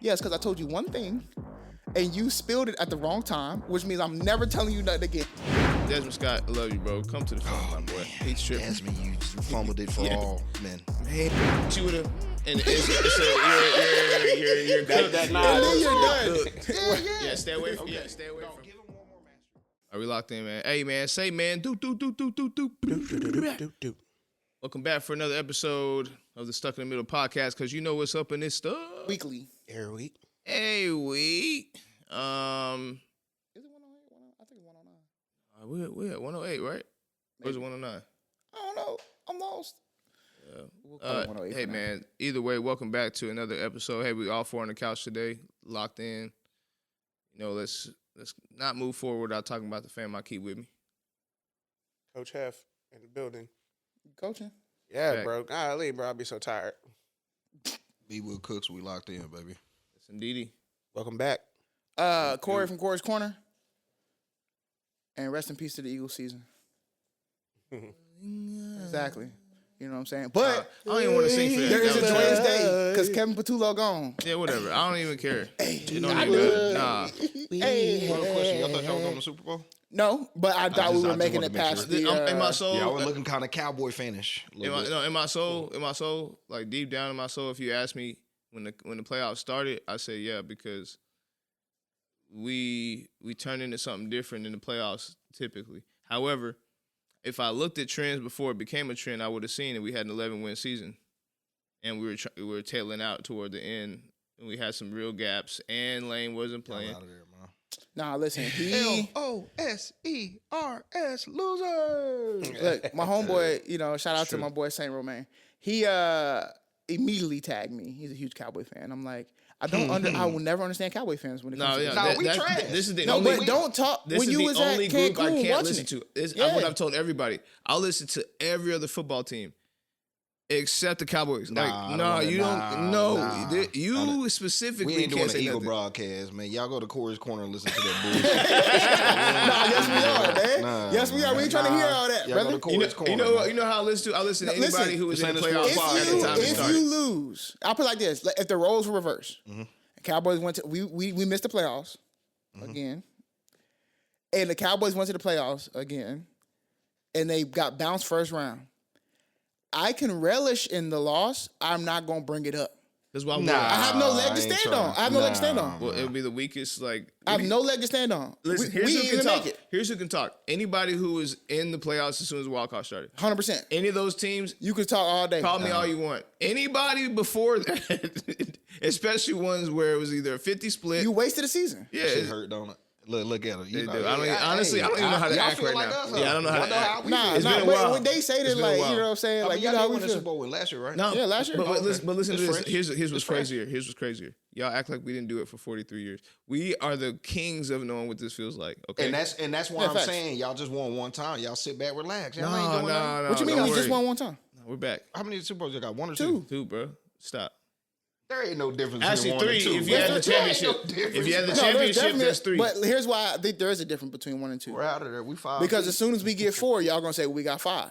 Yes, because I told you one thing, and you spilled it at the wrong time, which means I'm never telling you nothing again. Desmond Scott, I love you, bro. Come to the phone, my boy. He's tripping. Desmond, you fumbled it for all men. Man, you would have. And you're cooked. And then you're done. Yeah, stay away from. Yeah, stay away from. Are we locked in, man? Hey, man, say, man, do. Welcome back for another episode of the Stuck in the Middle podcast, because you know what's up in this stuff. Weekly. Every week. Hey, week. Is it 108? I think it's 109. We're at 108, right? Or is it 109? I don't know. I'm lost. Yeah. We'll call it 108 Hey, for now. man, either way, welcome back to another episode. Hey, we all four on the couch today, locked in. You know, let's not move forward without talking about the fam I keep with me. Coach Hef in the building. Coaching. Yeah, Back. bro. Golly, bro. I'll be so tired. B. Will Cooks, we locked in, baby. It's indeedy. Welcome back. Cori from Cori's Corner. And rest in peace to the Eagles season. Exactly. You know what I'm saying? But I don't even want to sing for that. there is a That was joyous trash. day because Kevin Patullo gone. Yeah, whatever. I don't even care. You don't I even do. Nah. Hey. One question. Y'all thought y'all was going to the Super Bowl? No, but I thought we were just making wanted it to make past sure. the... In my soul, Yeah, I was looking kind of cowboy fanish. in my soul, like deep down in my soul, if you ask me when the playoffs started, I say yeah, because we turn into something different in the playoffs typically. However, if I looked at trends before it became a trend, I would have seen that we had an 11-win season, and we were tailing out toward the end, and we had some real gaps, and Lane wasn't playing. Out of there, man. Nah, listen, he... LOSERS, losers. Look, my homeboy, you know, shout out to my boy Saint Romain. He immediately tagged me. He's a huge Cowboy fan. I'm like, I will never understand Cowboy fans when it comes to this. we trash. This is the No, only. but don't talk This when is you the was only at group I Cancun can't watching listen it. to. It's Yeah. what I've told everybody. I'll listen to every other football team except the Cowboys. You specifically We ain't doing can't an say Eagle nothing. broadcast, man. Y'all go to Cori's Corner and listen to that bullshit. Nah, yes we are, man. Yes we are. We ain't trying to hear all that, Y'all brother. go to Cori's Corner. You know how I listen to? I listen to No, anybody listen, who was in the this ain't a playoffs sports at the time it If started. you lose, I'll put it like this: like, if the roles were reversed, Cowboys went to we missed the playoffs again, and the Cowboys went to the playoffs again, and they got bounced first round. I can relish in the loss. I'm not gonna bring it up. That's why I have no leg to I ain't stand trying. on. I have no leg to stand on. well, it would be the weakest. Like I have no leg to stand on. listen, we here's who ain't can even talk. make it. Here's who can talk. Anybody who was in the playoffs as soon as the wild card started. 100%. Any of those teams, You could talk all day. call me all you want. Anybody before that, especially ones where it was either a 50 split. You wasted a season. yeah, Shit it's- hurt, don't it? Look at her. They do. I don't even know how to y'all act feel right like now. us, huh? Yeah, I don't know how Y'all to act. Nah, It's been a but while. when they say It's this, been a like, you while. know what I'm saying? Like, you y'all know how did we win the feel. Super Bowl last year, right? No, Yeah, last year. But listen It's to this. fresh. Here's what's It's fresh. crazier. Here's what's crazier. Y'all act like we didn't do it for 43 years. We are the kings of knowing what this feels like. Okay. And that's why Yeah, I'm facts. saying y'all just won one time. Y'all sit back, relax. Y'all no, ain't doing nothing. no. What you mean? don't We just worry. won one time. No, we're back. How many Super Bowls you got? One or Two. Two, bro. Stop. There ain't no difference Actually, between one and three. two. If you had the There ain't championship, no difference. if you had the No, there's championship, definitely. that's three. But here's why I think there is a difference between 1 and 2. We're out of there. We 5. Because as soon as we get 4, y'all gonna say we got 5.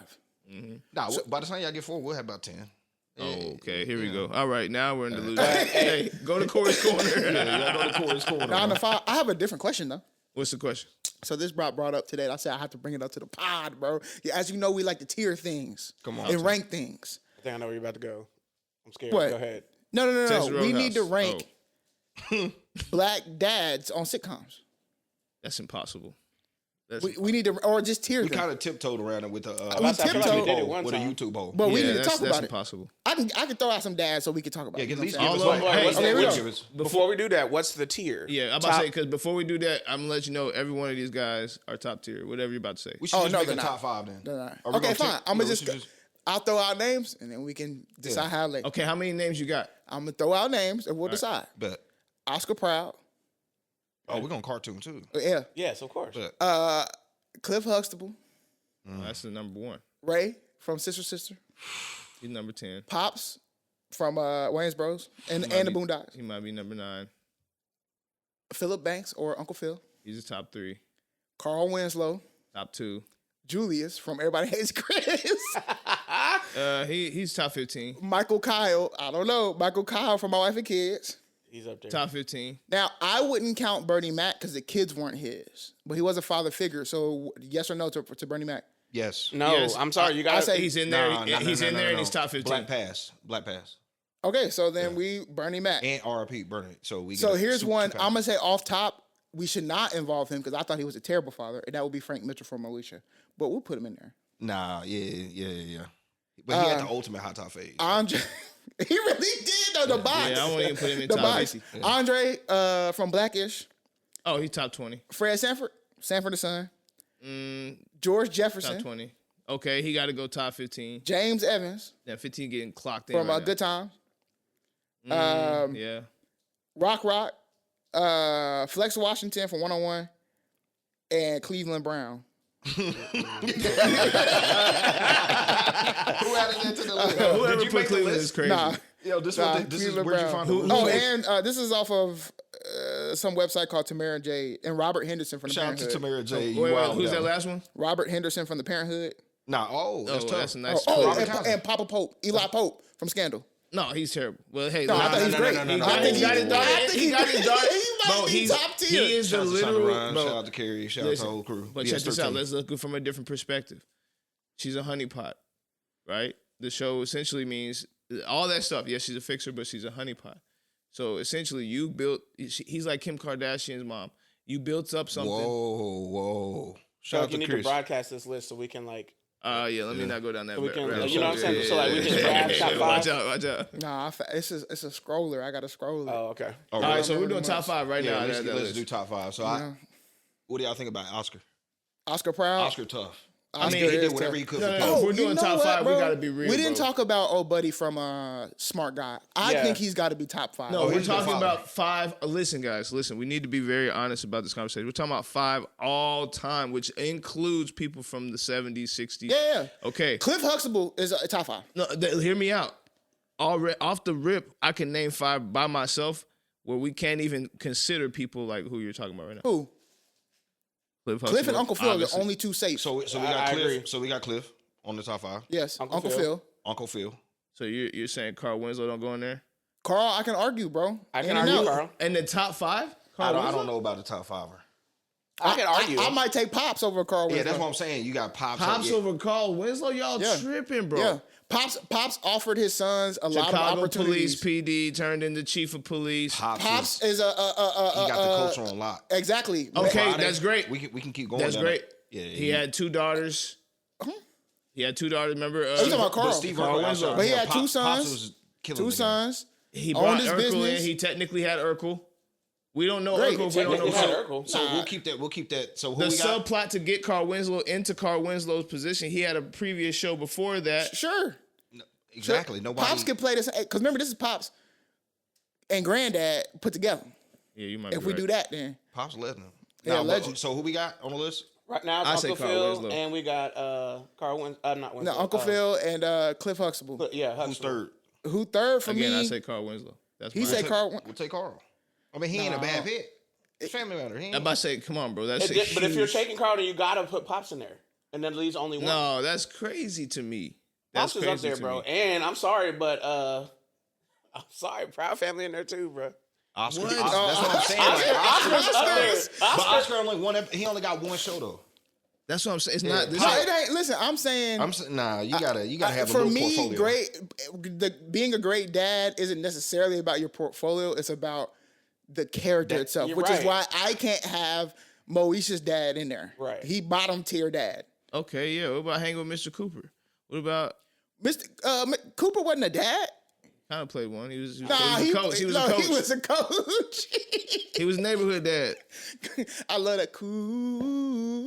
Nah, by the time y'all get 4, we'll have about 10. Oh, okay. Here we go. All right, now we're in delusion. Hey, go to Cori's Corner. Y'all go to Cori's Corner. Now on the 5, I have a different question though. What's the question? So this brought up today. I said I have to bring it up to the pod, bro. Yeah, as you know, we like to tier things. Come on. And rank things. I think I know where you're about to go. I'm scared. What? Go ahead. No. Texas We need to Roadhouse. rank black dads on sitcoms. That's impossible. We need to, or just tier We them. kind of tiptoed around it with a We I feel like we tiptoed. did it one with a time. YouTube poll. But we Yeah, need to that's talk about it. impossible. I can throw out some dads so we can talk about Yeah, it. get at least You know give what us I'm All saying? of one. them. Hey, okay, What's we the go. difference? Before we do that, what's the tier? Yeah, I'm about to say, because before we do that, I'm going to let you know every one of these guys are top tier, whatever you're about to say. We should Oh, just no, make a they're not. top 5 then. They're not. Are we Okay, gonna fine. tip- I'm no, gonna we just. should I'll throw out names and then we can decide how later. Okay, how many names you got? I'm gonna throw out names and we'll decide. Bet. Oscar Proud. Oh, we're going to cartoon too. Yeah. Yes, of course. Bet. Cliff Huxtable. That's the number one. Ray from Sister. He's number 10. Pops from Wayne's Bros. And the Boondocks. He might be number 9. Philip Banks or Uncle Phil. He's a top 3. Carl Winslow. Top 2. Julius from Everybody Hates Chris. He's top 15. Michael Kyle. I don't know. Michael Kyle from My Wife and Kids. He's up there. Top 15. Now, I wouldn't count Bernie Mac because the kids weren't his, but he was a father figure. So, yes or no to Bernie Mac? Yes. No, Yes. I'm sorry. You got to say He's in there. No, He's in there, and he's top 15. Black Pass. Black Pass. Okay, so then we Bernie Mac. And RP Bernie. So we. So get a here's super one. pass. I'm gonna say off top, we should not involve him because I thought he was a terrible father, and that would be Frank Mitchell from Alicia. But we'll put him in there. Nah. Yeah. But he had the ultimate hot top phase. Andre, he really did though. The box. Yeah, I won't even put him in the top box. 50. Yeah. Andre from Blackish. Oh, he's top 20. Fred Sanford the Son. George Jefferson. Top 20. Okay, he got to go top 15. James Evans Yeah, 15 getting clocked in from right now. Good Times. Yeah. Rock. Flex Washington from 101. And Cleveland Brown. Who added that to the list? Whoever Did you put make the Cleveland list? is crazy. Nah. Yo, this is Cleveland where'd you Brown. find the Oh, list? and this is off of some website called Tamara J. and Robert Henderson from the Shout out to Parenthood. Tamara J. Wait, wild who's guy. that last one? Robert Henderson from the Parenthood. Nah, that's tough. That's a nice. Oh, Robert and, Townsend. and Papa Pope, Eli Pope from Scandal. No, he's terrible. Well, hey, No, I look, thought he's great. no. I think he got his daughter. I think He got his daughter. He might be top tier. He is Shout the out to Shonda literal. Rhimes, Bro, shout out to Cori, shout out to the whole crew. But Yes, check this out. 13. Let's look from a different perspective. She's a honeypot, right? The show essentially means all that stuff. Yes, she's a fixer, but she's a honeypot. So essentially, you built. He's like Kim Kardashian's mom. You built up something. Whoa. Shout So out you to need to Chris. broadcast this list so we can like. Yeah. Let me not go down that. So we can- rabbit you know what I'm hole. saying? So, like, we can grab top Watch five. out! Watch out! Nah, it's a scroller. I got a scroller. Oh, okay. All All right, so remember we're doing the top months. 5 right Yeah, now. let's That do list. top 5. So, Yeah. what do y'all think about Oscar? Oscar Proud. Oscar tough. Oscar He did is whatever tough. he could No, for no, Pop. no. If we're you doing know top what, 5, we bro? gotta be real. We didn't bro. talk about old buddy from Smart Guy. I Yeah. think he's got to be top 5. No, we're he's the talking father. about 5. Listen, guys, listen. We need to be very honest about this conversation. We're talking about 5 all time, which includes people from the 70s, 60s. Yeah. Okay. Cliff Huxtable is a top 5. No, hear me out. Off the rip, I can name 5 by myself where we can't even consider people like who you're talking about right now. Who? Cliff Cliff and Huxtable, Uncle Phil are the obviously. only two safe. So we got I Cliff. agree. So we got Cliff on the top 5. Yes, Uncle Uncle Phil. Phil. Uncle Phil. So you're saying Carl Winslow don't go in there? Carl, I can argue, bro. I can In and argue, out. Carl. And the top 5? I don't know about the top 5. I can argue. I might take Pops over Carl Yeah, Winslow. that's what I'm saying. You got Pops. Pops yeah. over Carl Winslow? Y'all Yeah. tripping, bro. Yeah. Pops offered his sons a lot of Chicago opportunities. Police PD turned into chief of police. Pops is, is a he got the culture on lock. exactly. Okay, Friday, that's great. We can keep going. That's down great. that. Yeah, He had 2 daughters. He had 2 daughters. Remember? you talking about Carl? But Steve Carl Urkel Winslow. outside, But he yeah, had two Pops sons. was killing Two the game. sons. He owned brought his Urkel business. in. He technically had Urkel. We don't know Great. Urkel if we don't know Technically had Carl. Urkel. So we'll keep that. We'll keep that. So who The we got? subplot to get Carl Winslow into Carl Winslow's position, he had a previous show before that. Sure. Exactly. Nobody. Pops can play this because remember this is Pops and Granddad put together. Yeah, you might If be we right. do that, then Pops legend. Yeah, Now, legend. So who we got on the list? Right now, it's I say Uncle Carl Phil, Winslow. and we got Carl Winslow. Not Winslow. no, Uncle Phil and Cliff Huxtable. But yeah, Who's Huxtable. third? Who third for Again, me? I say Carl Winslow. That's he mine. said Carl. We'll take Carl. I mean, he ain't a bad pick. It's family matter. He ain't. I'm about to say, come on, bro. That's But if you're huge- taking Carl, then you gotta put Pops in there, and then leaves only one. No, that's crazy to me. That's Pops is up crazy there, to bro. me. And I'm sorry, but I'm sorry, Proud Family in there too, bro. Oscar. What? Oscar, that's what I'm saying. Like, Oscar's up there. but Oscar only one. He only got one show though. That's what I'm saying. It's Yeah. not. This No, is- it ain't. Listen, I'm saying. I'm saying, nah. You gotta have a for little me, portfolio. being a great dad isn't necessarily about your portfolio. It's about the character itself, you're which is right. why I can't have Moesha's dad in there. Right. He bottom tier dad. Okay, yeah. What about hanging with Mr. Cooper? What about Mr. Cooper wasn't a dad. kind of played one? He was Nah, a coach. He was a coach. He was a coach. He was neighborhood dad. I love that Cooper.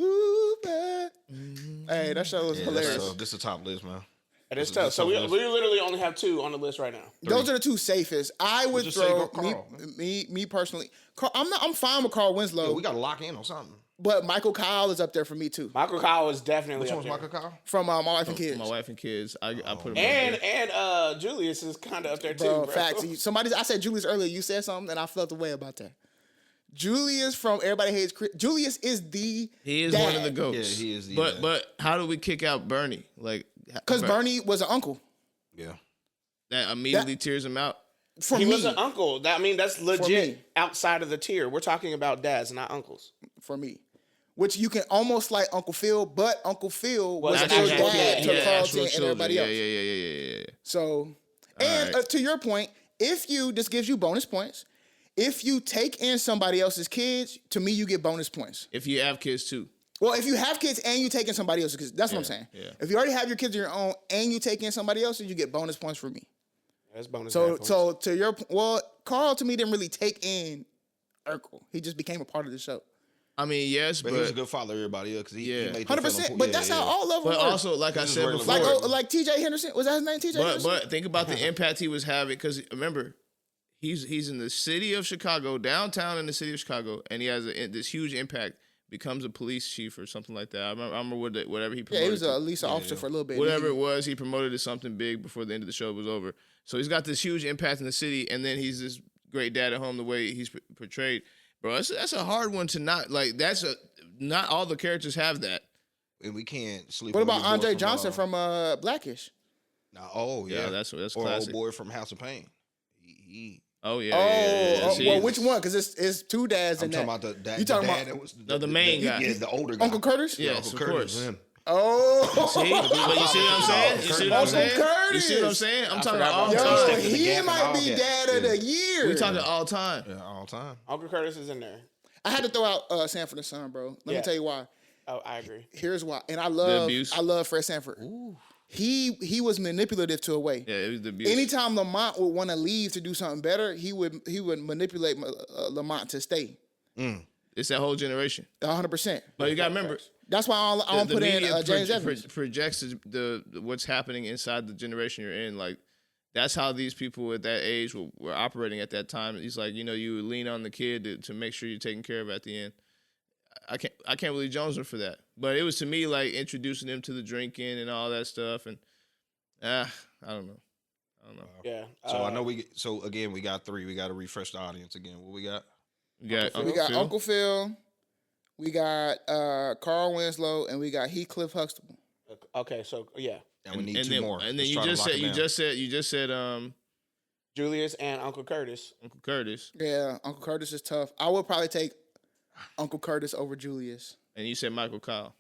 Hey, that show was Yeah, hilarious. this is a top list, man. It is tough. So we literally only have 2 on the list right now. Those are the 2 safest. I would just say throw Carl. me personally. I'm fine with Carl Winslow, Yeah, we gotta lock in on something. but Michael Kyle is up there for me too. Michael Kyle is definitely Which up one's there. Michael Kyle? From My Wife and Kids. My wife and kids. I put him. And Julius is kind of up there too, Bro, bro. facts. I said Julius earlier. You said something, and I felt the way about that. Julius from Everybody Hates Chris. Julius is the He is dad. one of the goats. Yeah, he is the But dad. but how do we kick out Bernie? Like Because Bernie was an uncle. Yeah. that immediately tears him out. For He me, was an uncle. That's me. legit outside of the tier. We're talking about dads, not uncles. for me. Which you can almost like Uncle Phil, but Uncle Phil was Well, still actual dad kid. to Yeah, Carlton actual and children. everybody else. Yeah. So, and right. to your point, if you, this gives you bonus points. If you take in somebody else's kids, to me, you get bonus points. If you have kids too. Well, if you have kids and you take in somebody else's kids, that's what I'm saying. yeah. If you already have your kids of your own and you take in somebody else's, you get bonus points for me. That's bonus. So, points. so to your, well, Carl to me didn't really take in Urkel. He just became a part of the show. I mean, yes, But he was a good father to everybody else because he made them feel 100%. important. But that's how all of them but work. also, like I said regular before, life. Like T.J. Henderson, was that his name? T.J. Henderson. but think about the impact he was having because remember, he's in the city of Chicago, downtown in the city of Chicago, and he has this huge impact. Becomes a police chief or something like that. I remember whatever he promoted. Yeah, he was to. at least an officer for a little bit. Whatever it was, he promoted to something big before the end of the show was over. So he's got this huge impact in the city, and then he's this great dad at home. The way he's portrayed, bro, that's a hard one to not like. Not all the characters have that. And we can't sleep. What on about your boy Andre from, Johnson from Blackish? Yeah, that's or classic. old boy from House of Pain. He Oh yeah. Oh, See, well, which one? Because it's two dads I'm in talking that. about the dad. You talking the dad about- that was No, the main guy. Yeah, the older guy. Uncle Curtis? Yes, Uncle of Curtis course. was him. Oh, See, but you see what I'm saying? You see what I'm Uncle saying? You see what I'm Curtis. saying? I'm talking forgot all about yo, time. Yo, he Gap might and be all. dad of the year. We talking all time. Yeah, all time. Uncle Curtis is in there. I had to throw out Sanford and Son, bro. Let me Yeah. tell you why. Oh, I agree. Here's why. And I abuse. love Fred Sanford. He was manipulative to a way. Yeah, it was the abuse. Anytime Lamont would want to leave to do something better, he would manipulate Lamont to stay. It's that whole generation. 100%. But you got to remember, That's why I don't the put in media James Evans. projects the what's happening inside the generation you're in. Like that's how these people at that age were operating at that time. He's like, you lean on the kid to make sure you're taken care of at the end. I can't believe Jones were for that. But it was to me like introducing him to the drinking and all that stuff. And I don't know. Yeah. So I know again we got 3. We got to refresh the audience again. What we got? We got Phil. Uncle Phil. We got Carl Winslow, and we got Heathcliff Huxtable. Okay, so yeah, And we need 2 then, more. And then Let's you try to just lock said it down. you just said Julius and Uncle Curtis. Uncle Curtis, Yeah, Uncle Curtis is tough. I would probably take Uncle Curtis over Julius. and you said Michael Kyle.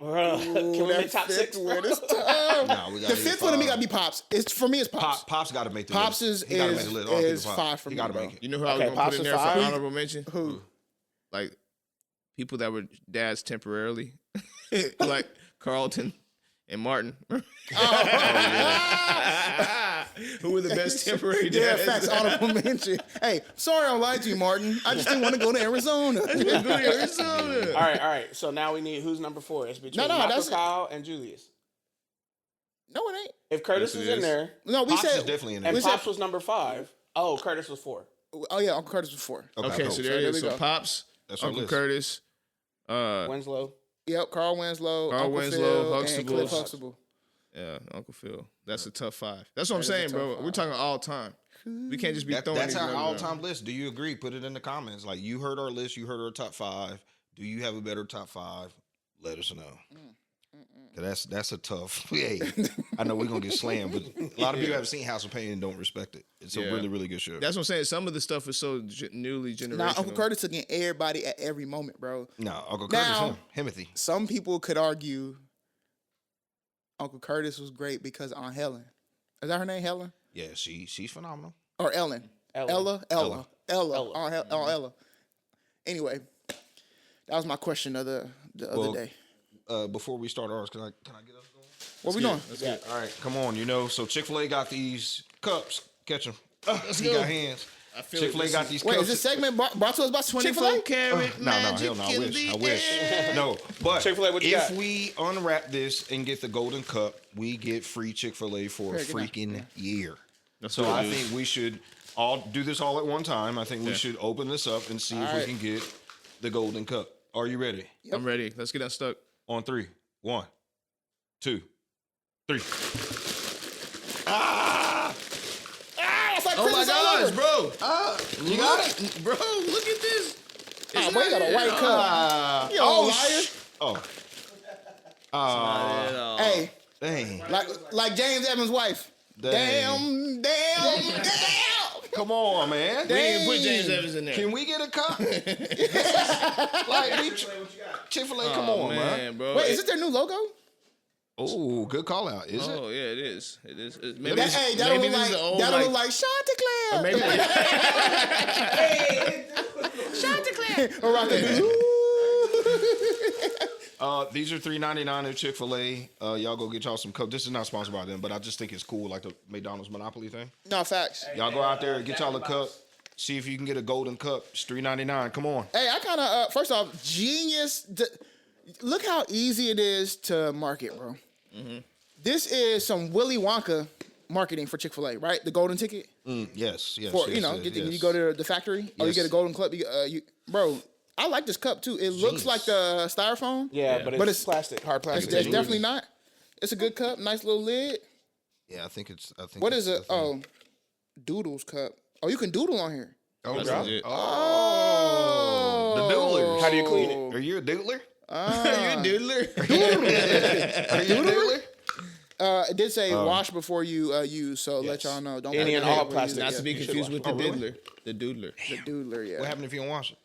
Bruh, can we make top 6? One is tough. Nah, we gotta The get 5th one to me 5. got to be Pops. For me, it's Pops. Pops got to make the Pops list. is He gotta make the list. I don't think it's 5 for He me, got to bro. make it. You know who I was Okay, gonna Pops put in is there for 5? honorable mention? Who? Like people that were dads temporarily, like Carlton and Martin. Who were the best temporary Yeah, dads? facts. Honorable mention. Hey, sorry I lied to you, Martin. I just didn't want to go to Arizona. Go to Arizona. All right. So now we need who's number 4? It's between Michael that's- Kyle and Julius. No, it ain't. If Curtis Yes, is it in is. there, No, we Pops is said. definitely in and there. Pops was number 5. Oh, Curtis was 4. Oh yeah, Uncle Curtis was 4. Okay, cool. so there So it there is. we So go. Pops, That's our Uncle list. Curtis, Winslow. Yep, Carl Winslow, Carl Uncle Winslow, Phil, and Huxtable. Cliff Huxtable. yeah, Uncle Phil. That's a tough 5. That's what I'm That is a saying, tough bro. 5. We're talking all time. We can't just be throwing That's these our numbers all-time out. list. Do you agree? Put it in the comments. Like, you heard our list. You heard our top 5. Do you have a better top 5? Let us know. 'Cause that's a tough. Hey, I know we're gonna get slammed, but a lot of people haven't seen House of Pain and don't respect it. It's a Yeah. really, really good show. That's what I'm saying. Some of the stuff is so newly generational. Now, Uncle Curtis took in everybody at every moment, bro. No, Uncle Now- Curtis, Himothy. Some people could argue Uncle Curtis was great because Aunt Helen. Is that her name, Helen? Yeah, she's phenomenal. Or Ellen? Ella. Ella. Ella. Aunt Ella. Anyway, that was my question of the other day. Before we start ours, can I get us going? What we doing? All right, come on. So Chick-fil-A got these cups. Catch them. He got hands. I feel Chick-fil-A like got this these Wait, cups. is this segment brought to us by 24 Chick-fil-A? karat No, magic hell no, I in wish. the I wish. air. No, but Chick-fil-A, what you if got? we unwrap this and get the golden cup, we get free Chick-fil-A for a Here, get freaking year. That's So what I it is. think we should all do this all at one time. I think we Yeah. should open this up and see if we right. can get the golden cup. Are you ready? I'm ready. Let's get unstuck. On 3. 1, 2, 3. That's like Oh my Christmas all gosh, over. bro. You got it? Bro, look at this. Ah, boy, you got a white cup. You old liar. Oh, Hey, dang. like James Evans' wife. Damn. Come on, man. We didn't put James Evans in there. Can we get a cup? Like, Chick-fil-A, come on, man. bro. Wait, is this their new logo? Oh, good call out. Is it? Oh, yeah, it is. It is. Maybe That'll maybe look this is the old, that'll like, look like Chanticleer. maybe Chanticleer. Or rock the These are $3.99 at Chick-fil-A. Y'all go get y'all some cups. This is not sponsored by them, but I just think it's cool, like the McDonald's Monopoly thing. No, facts. Y'all go out there and get y'all a cup. See if you can get a golden cup. It's $3.99. Come on. Hey, I kind of, first off, genius. Look how easy it is to market, bro. Mm-hmm. This is some Willy Wonka marketing for Chick-fil-A, right? The golden ticket. Yes. You go to the factory, or you get a golden club. Bro, I like this cup too. It looks like the styrofoam. Yeah, but it's plastic, hard plastic. It's definitely not. It's a good cup, nice little lid. Yeah, I think it's. What is it? Oh, Doodles cup. Oh, you can doodle on here. Oh, That's God. legit. Oh, The doodlers. How do you clean it? Are you a doodler? Are you a doodler? Are you a doodler? It did say wash before you use, so let y'all know. Don't Any and all plastic. Not to be confused with the really? diddler. The doodler. The doodler, yeah. What happened if you don't wash it?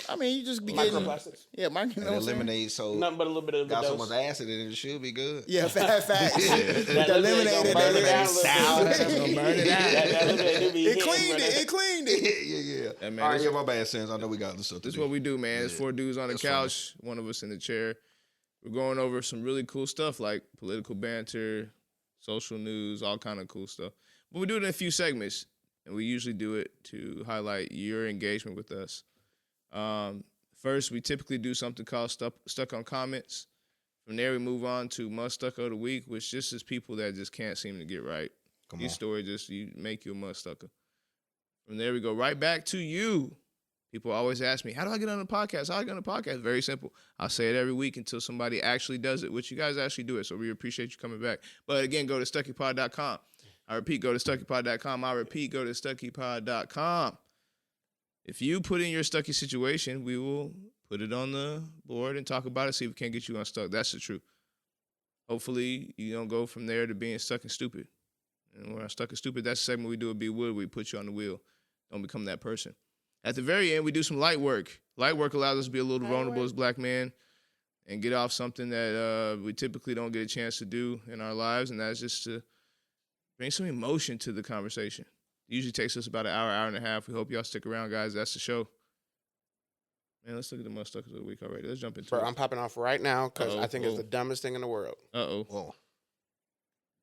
I mean, you just be getting Microplastics. Yeah, And the lemonade, so Nothing but a little bit of a got so dose. much acid in it, it should be good. Yeah, facts. That The lemonade lemonade, gonna burn it down a Sour. little bit. Gonna burn it out. That lemonade do be It hitting, cleaned brother. it. It cleaned it. Yeah. Hey, man, All right, this- yeah, my bad, Sins. I know we got other stuff to This is do. what we do, man. It's four dudes on the That's couch, one of us in the chair. We're going over some really cool stuff like political banter, social news, all kind of cool stuff. But we do it in a few segments, and we usually do it to highlight your engagement with us. First, we typically do something called Stuck on Comments. From there, we move on to Muhstucka of the Week, which just is people that just can't seem to get right. Come These on. stories just you make you a Muhstucka. From there, we go right back to you. People always ask me, how do I get on the podcast? How do I get on the podcast? Very simple. I'll say it every week until somebody actually does it, which you guys actually do it. So we appreciate you coming back. But again, go to StuckyPod.com. I repeat, go to StuckyPod.com. I repeat, go to StuckyPod.com. If you put in your Stucky situation, we will put it on the board and talk about it, see if we can't get you unstuck. That's the truth. Hopefully, you don't go from there to being stuck and stupid. And when I'm stuck and stupid, that's the segment we do at Be Wood. We put you on the wheel. Don't become that person. At the very end, we do some light work. Light work allows us to be a little vulnerable as black men and get off something that we typically don't get a chance to do in our lives, and that's just to bring some emotion to the conversation. It usually takes us about an hour, hour and a half. We hope y'all stick around, guys. That's the show. Man, let's look at the Muhstuckas of the week already. Let's jump into Bro, it. I'm popping off right now because Uh-oh. I think it's the dumbest thing in the world. Uh-oh. Whoa.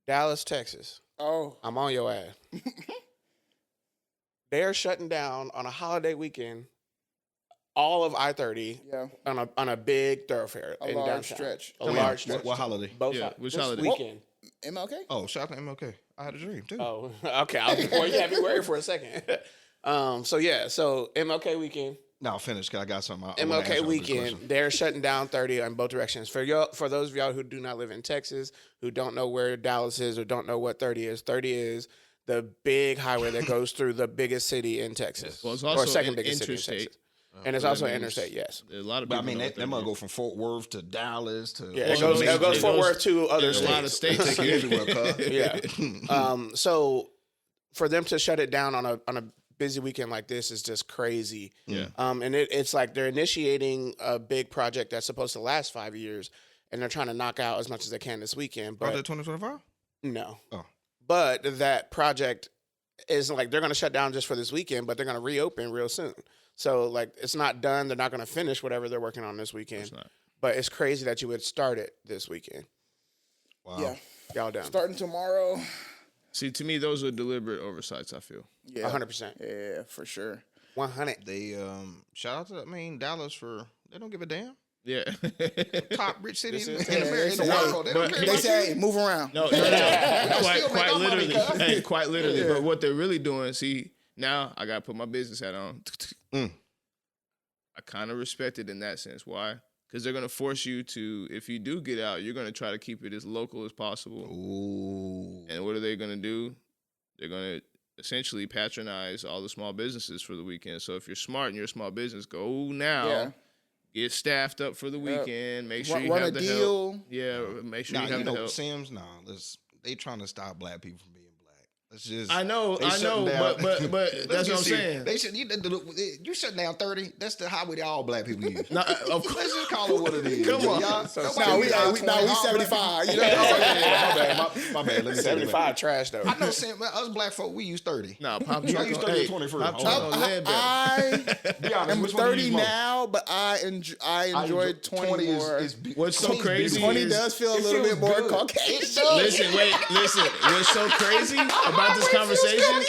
Dallas, Texas. Oh, I'm on your ass. They're shutting down on a holiday weekend all of I-30 yeah. on a big thoroughfare A in large downtown. stretch. A When? large stretch. What holiday? Both Yeah, sides. which This holiday? weekend. MLK? Oh, shout out to MLK. I had a dream, too. Oh, okay. Well, you had me worried for a second. So MLK weekend. No, finish, because I got something. I wanna ask MLK y'all a good weekend, question. they're shutting down 30 in both directions. For those of y'all who do not live in Texas, who don't know where Dallas is or don't know what 30 is the big highway that goes through the biggest city in Texas. Well, it's also or second an biggest city in interstate. Texas. And it's So that also means interstate, yes. A lot of But people I mean, know that what might do. go from Fort Worth to Dallas to. Yeah, it Well, goes, it Fort goes- Worth to other There's a lot of states. states. Take you everywhere, cuz. Yeah. So for them to shut it down on a busy weekend like this is just crazy. Yeah. And it's like they're initiating a big project that's supposed to last 5 years, and they're trying to knock out as much as they can this weekend. But Project 2025? no. Oh. But that project is like they're going to shut down just for this weekend, but they're going to reopen real soon. So like it's not done. They're not going to finish whatever they're working on this weekend. It's not. But it's crazy that you would start it this weekend. Wow. Yeah. Y'all down? Starting tomorrow. See, to me, those are deliberate oversights, I feel. Yeah. 100%. Yeah, for sure. 100. They, shout out to, Dallas for, they don't give a damn. Yeah. Top rich city in This is- America, in the Hey, world. They don't but care They about say, you. hey, move around. No, still make quite our money, literally. cuz. Hey, quite literally. But what they're really doing, see, now I got to put my business hat on. Mm. I kind of respect it in that sense. Why? Because they're going to force you to, if you do get out, you're going to try to keep it as local as possible. Ooh. And what are they going to do? They're going to essentially patronize all the small businesses for the weekend. So if you're smart and you're a small business, go now. Yeah. Get staffed up for the weekend. Make sure Run- you run have a the deal. help. Yeah, make sure Nah, you have you the know, help. Sims, they trying to stop black people from being black. It's just, I know, they shutting down. but that's what I'm saying. They should, you shutting down 30. That's the highway that all black people use. No, of course. Let's just call it what it is. Come on. Y'all, So nobody we 75. You know? my bad. Let me say 75 trash though. I know, Sam, us black folk, we use 30. No, Pop You Truck use on 30 or 8. 21st. Pop Truck on lead better. I Be honest, am which one do you 30 use most? now, but I enjoy 20 more. What's so crazy 20 is- does feel a little bit more Caucasian. Listen. What's so crazy about this conversation?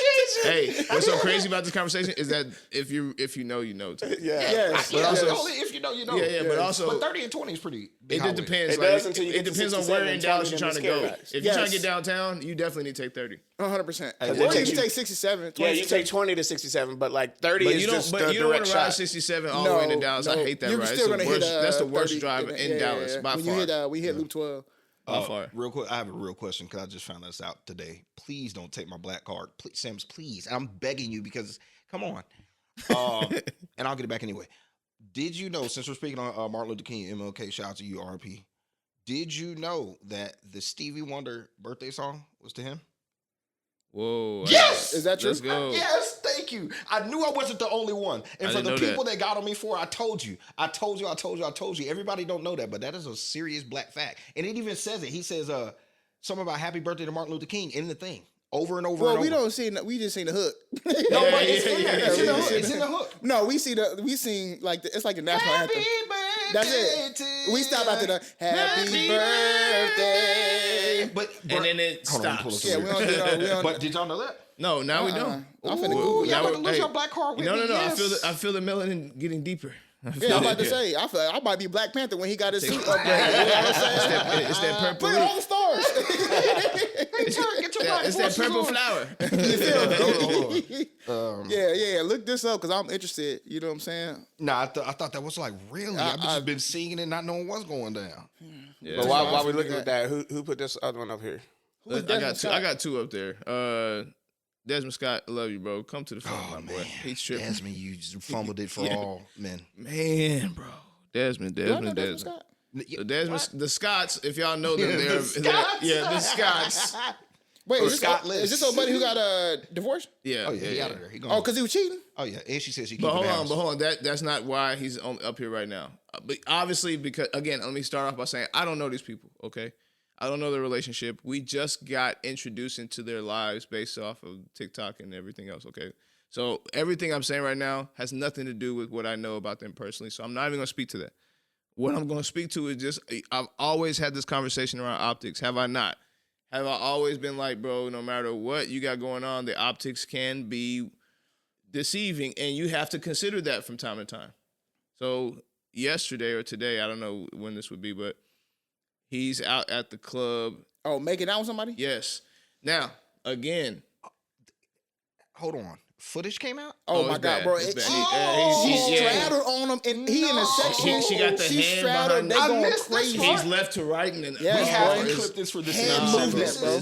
Hey, what's so crazy about this conversation is that if you know, you know. Too. Yeah. Yes. But also- only if you know, you know. Yeah, but also- But 30 and 20 is pretty big. It just depends. It Like, does until you it get to depends on 67 where in Dallas you're trying to go. 20 If you're trying to Yes. get downtown, you definitely need to take 30. 100%. Hey, Or they you take can you- take 67. Yeah, you take 20 to 67, but like 30 But is you don't. just But the you don't want direct to ride shot. 67 all the way into Dallas. I hate that You're ride. still It's the gonna worst. hit, That's the worst 30 drive in Dallas by when far. we hit Loop 12. By far. Real quick, I have a real question because I just found this out today. Please don't take my black card. Please, Sam's, please. I'm begging you because, come on. And I'll get it back anyway. Did you know, since we're speaking on Martin Luther King, MLK, shout out to you, RP. Did you know that the Stevie Wonder birthday song was to him? Whoa. Yes! Is that true? Let's go. Yes, thank you. I knew I wasn't the only one. And I for didn't the know people that got on me for, I told you. Everybody don't know that, but that is a serious black fact. And it even says it. He says something about happy birthday to Martin Luther King in the thing. Over and over Well, and we over. don't see. We just seen the hook. No, but it's in there. It's in the yeah. hook. It's in the hook. No, we sing like it's like the national Happy anthem. birthday. That's it. to We stop after the happy birthday. But And then it hold on, let me pull stops. this Yeah, up. we don't do no. We don't. But did y'all know that? No, now we don't. I'm finna Ooh, Google. y'all Now about to lose hey, your black card with No. me. I Yes. feel the melanin getting deeper. Yeah, I'm about to say. I feel I might be Black Panther when he got his suit up there. You know what I'm saying? It's that purple. Look at all the stars. Get your black It's that forces purple on. flower. Hold on. Yeah. Look this up because I'm interested. You know what I'm saying? Nah, I thought that was like really. I've just been seeing it, not knowing what's going down. Yeah. But while we're looking at that, who put this other one up here? Who's I Desmond Scott? got two up there. Desmond Scott, I love you, bro. Come to the front, my boy. He's tripping. Desmond, you just fumbled it for all men. Man, bro. Desmond. Do I know Desmond Scott? So Desmond, the Scots, if y'all know them, The they're Scots? the Scots. Wait, Or is Scott this somebody who got a divorce? Yeah, Oh yeah, he yeah. out of there. He Oh, gone. because he was cheating? Oh yeah, and she says she. But keep hold on. That's not why he's up here right now. But obviously, because again, let me start off by saying I don't know these people. Okay, I don't know their relationship. We just got introduced into their lives based off of TikTok and everything else. Okay, so everything I'm saying right now has nothing to do with what I know about them personally. So I'm not even going to speak to that. What I'm going to speak to is just I've always had this conversation around optics. Have I not? Have I always been like, bro, no matter what you got going on, the optics can be deceiving, and you have to consider that from time to time. So yesterday or today, I don't know when this would be, but he's out at the club. Oh, making out with somebody? Yes. Now, again, Hold on. Footage came out. Oh, it's my God, bad. bro. It's bad. She He's- yeah. straddled on him, and he in a section. She got the She hand straddled. behind They him. I going missed this crazy. part. He's left to right, and then Yes, We bro. have to it's- clip this for this. hand episode. movement, bro.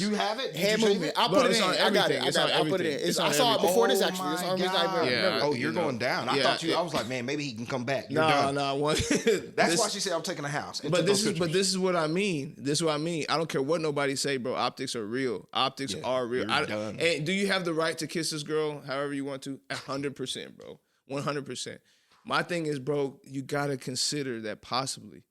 You have it? Did Hand you save movement. it? I'll Bro, put it it's in. on I got it. everything. It's on I'll put it in. everything. It's I on saw it everything. before this, Oh actually. That's the my only reason I God. remember. Yeah. Oh, you're You know. going down. I Yeah, thought you. yeah. I was like, man, maybe he can come back. You're No, done. no. That's why she said I'm taking a house. and But took this those is pictures. this is what I mean. This is what I mean. I don't care what nobody say, bro. Optics are real. Optics Yeah, are real. you're done. And do you have the right to kiss this girl however you want to? 100%, bro. 100%. My thing is, bro, you gotta consider that possibly.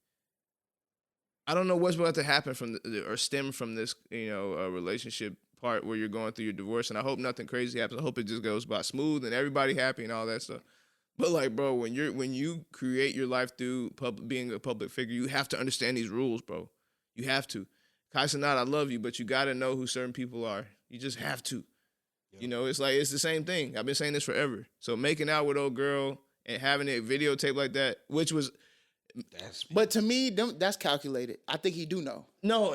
I don't know what's about to happen from or stem from this, relationship part where you're going through your divorce, and I hope nothing crazy happens. I hope it just goes by smooth and everybody happy and all that stuff. But like, bro, when you create your life through being a public figure, you have to understand these rules, bro. You have to. Kai Cenat, I love you, but you got to know who certain people are. You just have to. Yep. It's the same thing. I've been saying this forever. So making out with old girl and having it videotape like that, which was. But to me, that's calculated. I think he do know. No,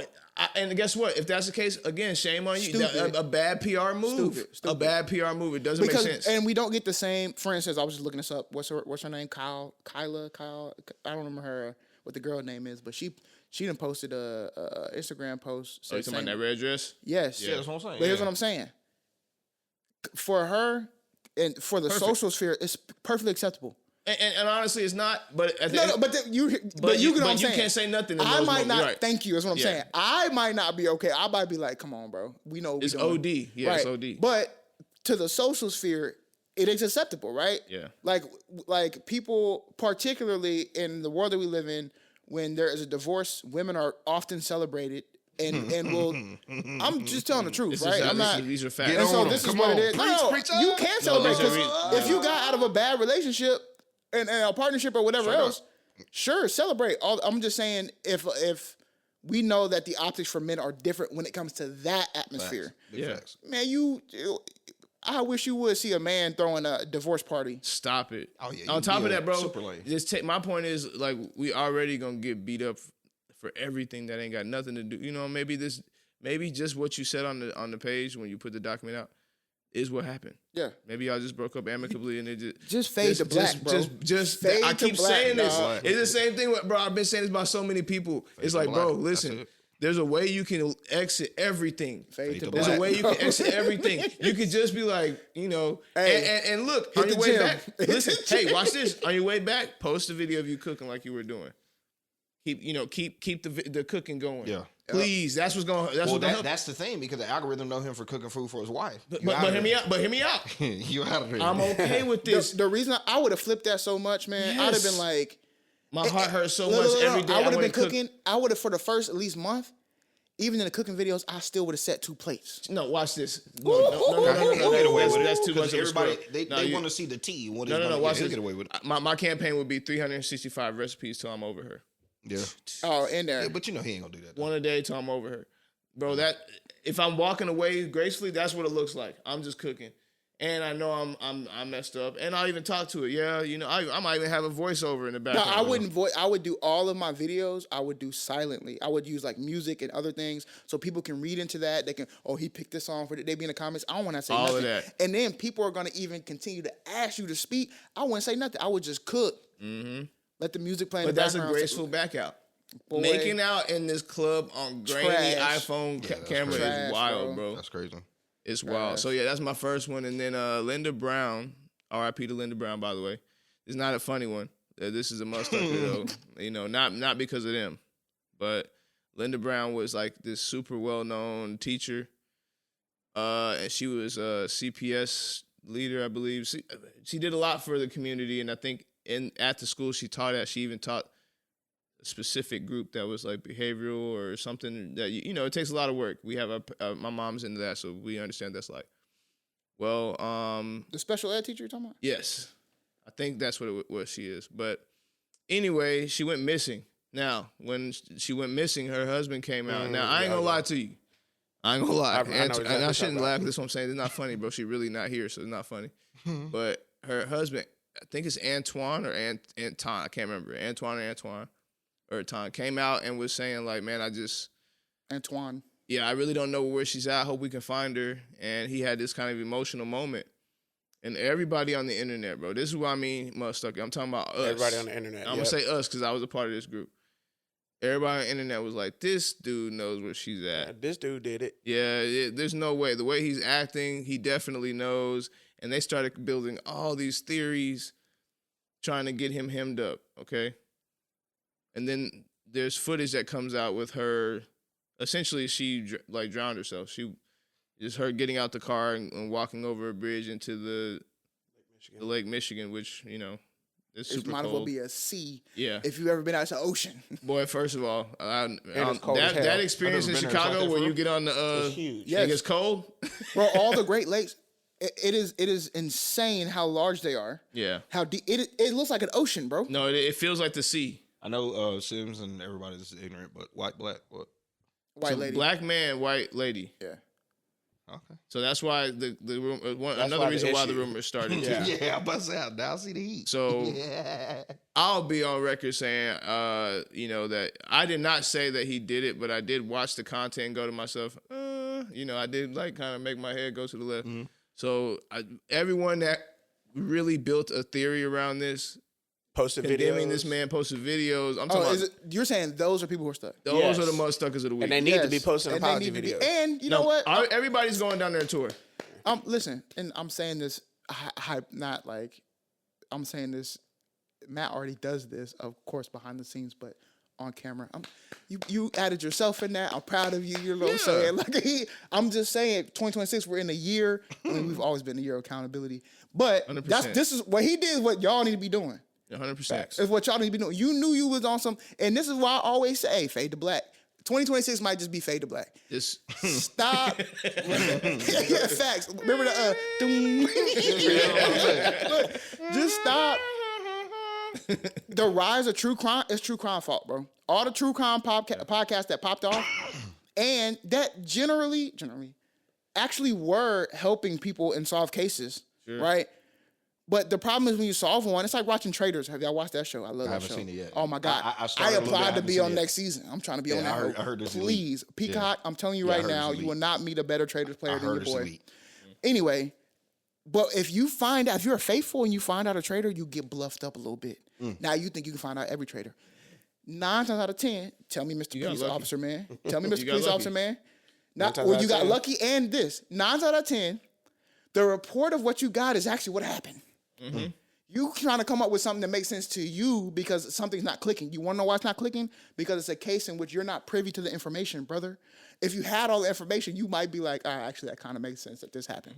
and guess what? If that's the case, again, shame on you. Stupid. A bad PR move. Stupid. A bad PR move. It doesn't make sense. And we don't get the same. For instance, I was just looking this up. What's her name? Kyle. I don't remember her what the girl name is, but she done posted a Instagram post. You talking about that red dress? Yes. Yeah, that's what I'm saying. But here's what I'm saying. For her and for the social sphere, it's perfectly acceptable. And honestly, it's not. But at the end, you get what I'm saying. You can't say nothing. I might not. Right. Thank you. That's what I'm saying. I might not be okay. I might be like, come on, bro. We know It's doing. OD. Yeah, right. it's OD. But to the social sphere, it is acceptable, right? Yeah. Like people, particularly in the world that we live in, when there is a divorce, women are often celebrated. And will I'm just telling the truth, right? I'm not. These are facts. And so this is what it is. Preach You can celebrate because these if you got out of a bad relationship and a partnership or whatever else, sure, celebrate. I'm just saying if we know that the optics for men are different when it comes to that atmosphere. Facts. Man, I wish you would see a man throwing a divorce party. Stop it. Oh, yeah, On top of that, bro, super lame. my point is, like, we already gonna get beat up for everything that ain't got nothing to do. You know, maybe just what you said on the page when you put the document out is what happened. Yeah. Maybe y'all just broke up amicably and it just fade to black, bro. Just fade I to keep black, saying this. dog. It's the same thing, bro. I've been saying this about so many people. It's like, bro, listen. There's a way you can exit everything. Fade to There's black. a way you can exit everything. You could just be like, you know, Hey, and look, hit on your the way gym. back, listen, hey, watch this. On your way back, post a video of you cooking like you were doing. Keep the cooking going. Yeah. Please, that's what's going. That's the thing because the algorithm know him for cooking food for his wife. But hear me out. But hear me out. You out of there. I'm okay with this. The reason I would have flipped that so much, man, I'd have been like, my heart hurts so much every day. I would have been cook. cooking. I would have for the first at least month. Even in the cooking videos, I still would have set 2 plates. No, watch this. No. Get away with it. That's too much of a everybody. script. They want to see the tea. No. Watch this. Get away with it. My campaign would be 365 recipes till I'm over her. Yeah. Oh, in there. Yeah, but you know he ain't gonna do that. One a day till I'm over her, bro. That if I'm walking away gracefully, that's what it looks like. I'm just cooking, and I know I'm messed up, and I'll even talk to it. Yeah, you know, I might even have a voiceover in the No, background. I wouldn't I would do all of my videos. I would do silently. I would use like music and other things so people can read into that. They can, he picked this song for the. They be in the comments. I don't want to say all nothing. of that, and then people are gonna even continue to ask you to speak. I wouldn't say nothing. I would just cook. Mm-hmm. Let the music play. But in the that's a background. graceful back out. Boy. Making out in this club on grainy Trash. iPhone camera Trash, is wild, bro. That's crazy. It's wild. So yeah, that's my first one, and then Linda Brown, R.I.P. to Linda Brown, by the way. It's not a funny one. This is a Muhstucka though. You know, not because of them, but Linda Brown was like this super well-known teacher, and she was a CPS leader, I believe. She did a lot for the community, and I think at the school she taught at, she even taught a specific group that was like behavioral or something that, you know, it takes a lot of work. We have my mom's into that, so we understand that's like. Well, the special ed teacher you're talking about? Yes, I think that's what she is. But anyway, she went missing. Now, when she went missing, her husband came out. Now, I ain't gonna lie to you. I ain't gonna lie. And I shouldn't laugh. That's what I'm saying. It's not funny, bro. She really not here, so it's not funny. But her husband, I think it's Antoine or Anton. I can't remember. Antoine came out and was saying like, man, Antoine. Yeah, I really don't know where she's at. I hope we can find her. And he had this kind of emotional moment. And everybody on the internet, bro, this is what I mean, Muhstucka. I'm talking about us. Everybody on the internet. I'm going to say us because I was a part of this group. Everybody on the internet was like, this dude knows where she's at. Yeah, this dude did it. Yeah, there's no way. The way he's acting, he definitely knows. And they started building all these theories trying to get him hemmed up, okay? And then there's footage that comes out with her. Essentially, she like drowned herself. She just her getting out the car and walking over a bridge into the Lake Michigan, which, you know, it's super might cold. as well be a sea. Yeah. If you've ever been out to the ocean. Boy, first of all, that experience in Chicago where you get on the huge. Yes. it gets cold. Bro, all the Great Lakes, it is insane how large they are. Yeah. How deep it looks like an ocean, bro. No, it feels like the sea. I know Sims and everybody's ignorant, but white, black, what? White So lady. Black man, white lady. Yeah. Okay. So that's why the room. Another why the reason why the issue. rumor started. Yeah. Yeah, I bust out. Now I see the heat. So Yeah. I'll be on record saying, you know, that I did not say that he did it, but I did watch the content and go to myself, you know, I did like kind of make my head go to the left. Mm-hmm. So everyone that really built a theory around this, Posted condemning videos. this man, posted videos. I'm talking about you're saying those are people who are stuck. those Yes. are the Muhstuckas of the week. And they need to be posting And they apology need to be- videos. And you know what? Everybody's going down there to tour. Listen, and I'm saying this, not like, I'm saying this Matt already does this, of course, behind the scenes, but on camera. You added yourself in that. I'm proud of you. You know what I'm saying? Like I'm just saying, 2026, we're in a year. I mean, we've always been a year of accountability. But 100%. this is what he did. Is what y'all need to be doing. 100%. Is what y'all need to be doing. You knew you was on some, and this is why I always say, hey, fade to black. 2026 might just be fade to black. Just Stop. Facts. Remember the Look, just stop. The rise of true crime is true crime fault, bro. All the true crime podcasts that popped off, and that generally actually were helping people and solve cases, right? But the problem is when you solve one, it's like watching Traders. Have y'all watched that show? I love that show. I haven't seen it yet. Oh my God. I applied to be on next season. I'm trying to be on that. I heard this. Please, Peacock, I'm telling you right now, you will not meet a better Traders player than your boy. Anyway, but if you're faithful and you find out a trader, you get bluffed up a little bit. Now you think you can find out every trader. 9 times out of 10, tell me, Mr. Police Officer Man. Tell me, Mr. Police Officer Man. You got lucky, and this 9 out of 10, the report of what you got is actually what happened. Mm-hmm. You trying to come up with something that makes sense to you because something's not clicking. You want to know why it's not clicking? Because it's a case in which you're not privy to the information, brother. If you had all the information, you might be like, actually, that kind of makes sense that this happened.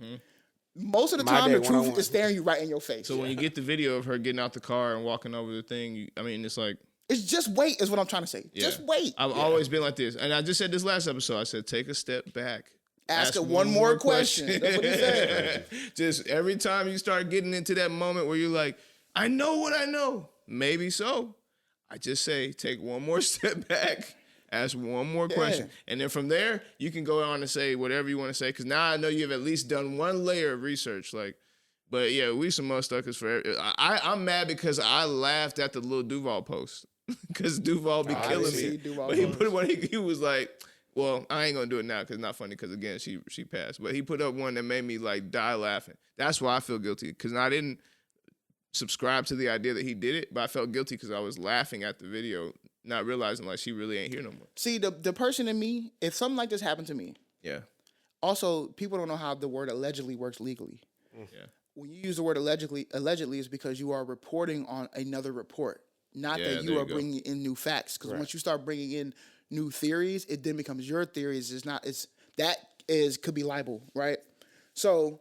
Most of the time, the truth is staring you right in your face. So when you get the video of her getting out the car and walking over the thing, it's like... It's just wait is what I'm trying to say. Yeah. Just wait. I've always been like this. And I just said this last episode. I said, take a step back. Ask one more question. That's what he said. Just every time you start getting into that moment where you're like, I know what I know. Maybe so. I just say, take one more step back. Ask one more question. And then from there, you can go on and say whatever you want to say. Because now I know you've at least done one layer of research. But yeah, we some Muhstuckers for I'm mad because I laughed at the little Duval post. Because Duval be killing me. But he put one, he was like, well, I ain't going to do it now because it's not funny because, again, she passed. But he put up one that made me, die laughing. That's why I feel guilty because I didn't subscribe to the idea that he did it, but I felt guilty because I was laughing at the video, not realizing, she really ain't here no more. See, the person in me, if something like this happened to me. Yeah. Also, people don't know how the word allegedly works legally. Yeah. When you use the word allegedly is because you are reporting on another report. Not that you are bringing in new facts. Because once you start bringing in new theories, it then becomes your theories. Could be libel, right? So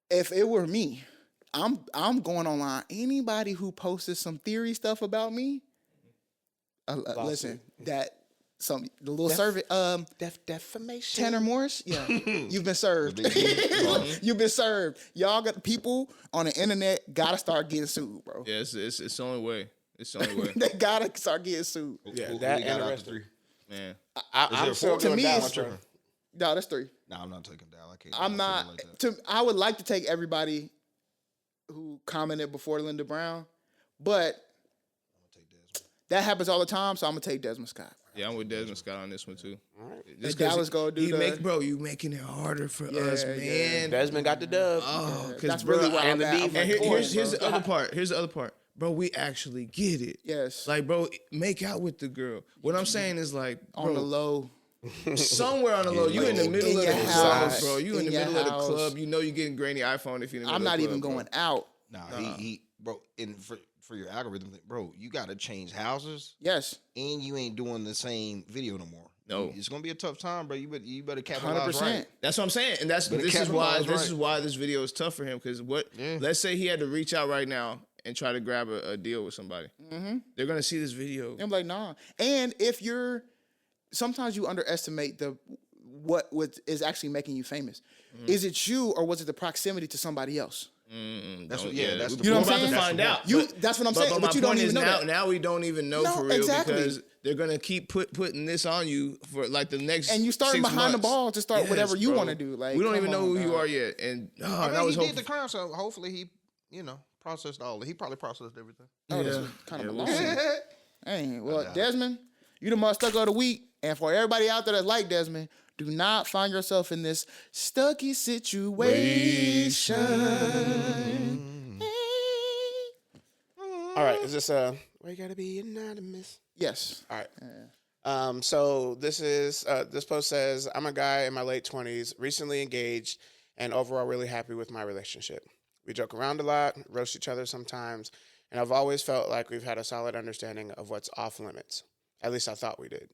if it were me, I'm going online. Anybody who posted some theory stuff about me, listen, the little survey, defamation. Tanner Morris, you've been served. You've been served. Y'all got people on the internet gotta start getting sued, bro. Yeah, it's the only way. It's the only way. They gotta start getting sued. Yeah, that and the rest. Man, I'm still doing that one. No, that's 3. No, I'm not taking down. I can't. I'm not. I would like to take everybody who commented before Linda Brown, but that happens all the time. So I'm gonna take Desmond Scott. Yeah, I'm with Desmond Scott on this one too. All right. Just Dallas go do you making it harder for us, man. Yeah. Desmond got the dub. Oh, because that's really why I'm at. Here's the other part. Here's the other part. Bro, we actually get it. Yes. Bro, make out with the girl. What I'm saying is bro, on the low. Somewhere on the low. You in the middle of the house, bro. You in the middle of the club. You know you're getting grainy iPhone if you're in the middle of the club. I'm not even going out. Nah, he bro, for your algorithm, bro, you got to change houses. Yes. And you ain't doing the same video no more. No. It's going to be a tough time, bro. You better capitalize 100%. Right. That's what I'm saying. And this is why this video is tough for him. Because let's say he had to reach out right now and try to grab a deal with somebody. Mm-hmm. They're going to see this video. I'm like, nah. And sometimes you underestimate what is actually making you famous. Mm-hmm. Is it you or was it the proximity to somebody else? That's what you know what I'm saying? To find out. That's what I'm saying. But you don't even know that. Now we don't even know for real because they're gonna keep putting this on you for the next. And you starting behind the ball to start whatever you want to do. We don't even know who you are yet. And he did the crime, so hopefully he, processed all. He probably processed everything. That's kind of we'll hey, well, Desmond, you the Muhstucka of the week, and for everybody out there that like Desmond. Do not find yourself in this stucky situation. All right, is this why you gotta be anonymous? Yes. All right. So this post says, I'm a guy in my late 20s, recently engaged, and overall really happy with my relationship. We joke around a lot, roast each other sometimes, and I've always felt like we've had a solid understanding of what's off limits. At least I thought we did.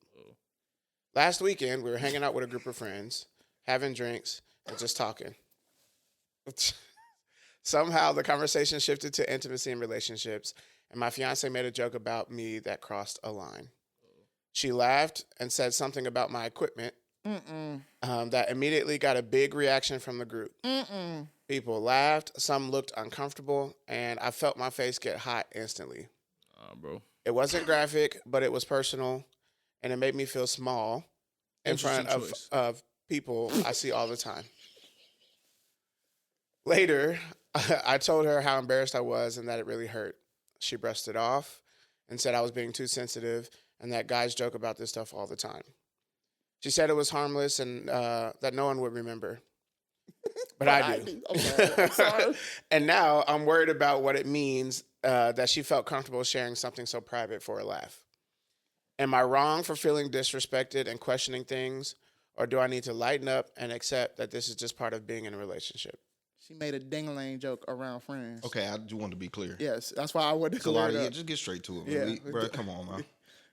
Last weekend, we were hanging out with a group of friends, having drinks, and just talking. Somehow, the conversation shifted to intimacy and relationships, and my fiance made a joke about me that crossed a line. She laughed and said something about my equipment that immediately got a big reaction from the group. People laughed, some looked uncomfortable, and I felt my face get hot instantly. Bro. It wasn't graphic, but it was personal, and it made me feel small in front of people I see all the time. Later, I told her how embarrassed I was and that it really hurt. She brushed it off and said I was being too sensitive and that guys joke about this stuff all the time. She said it was harmless and that no one would remember. But I do. I'm sorry. And now I'm worried about what it means that she felt comfortable sharing something so private for a laugh. Am I wrong for feeling disrespected and questioning things? Or do I need to lighten up and accept that this is just part of being in a relationship? She made a ding-a-ling joke around friends. Okay, I do want to be clear. Yes, that's why I wanted to clear it up. Just get straight to it, Yeah. man. Bro, come on, man.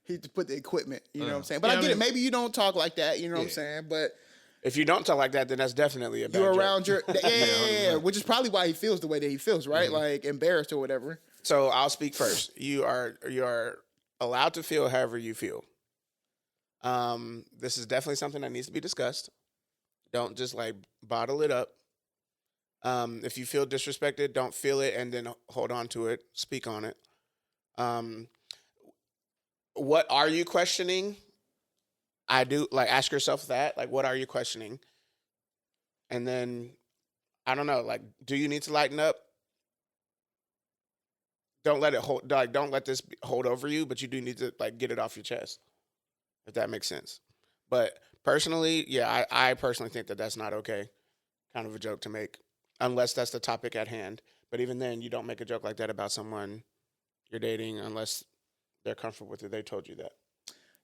He put the equipment, you know what I'm saying? But I get it. Maybe you don't talk like that, you know what I'm saying? But if you don't talk like that, then that's definitely a bad you're joke. around your... Yeah, which is probably why he feels the way that he feels, right? Like embarrassed or whatever. So I'll speak first. You are allowed to feel however you feel. This is definitely something that needs to be discussed. Don't just like bottle it up. If you feel disrespected, don't feel it and then hold on to it. Speak on it. What are you questioning? I do like ask yourself that. Like, what are you questioning? And then, I don't know. Like, do you need to lighten up? Don't let it hold. Like, don't let this hold over you. But you do need to like get it off your chest, if that makes sense. But personally, yeah, I personally think that that's not okay. Kind of a joke to make. Unless that's the topic at hand. But even then, you don't make a joke like that about someone you're dating unless they're comfortable with it. They told you that.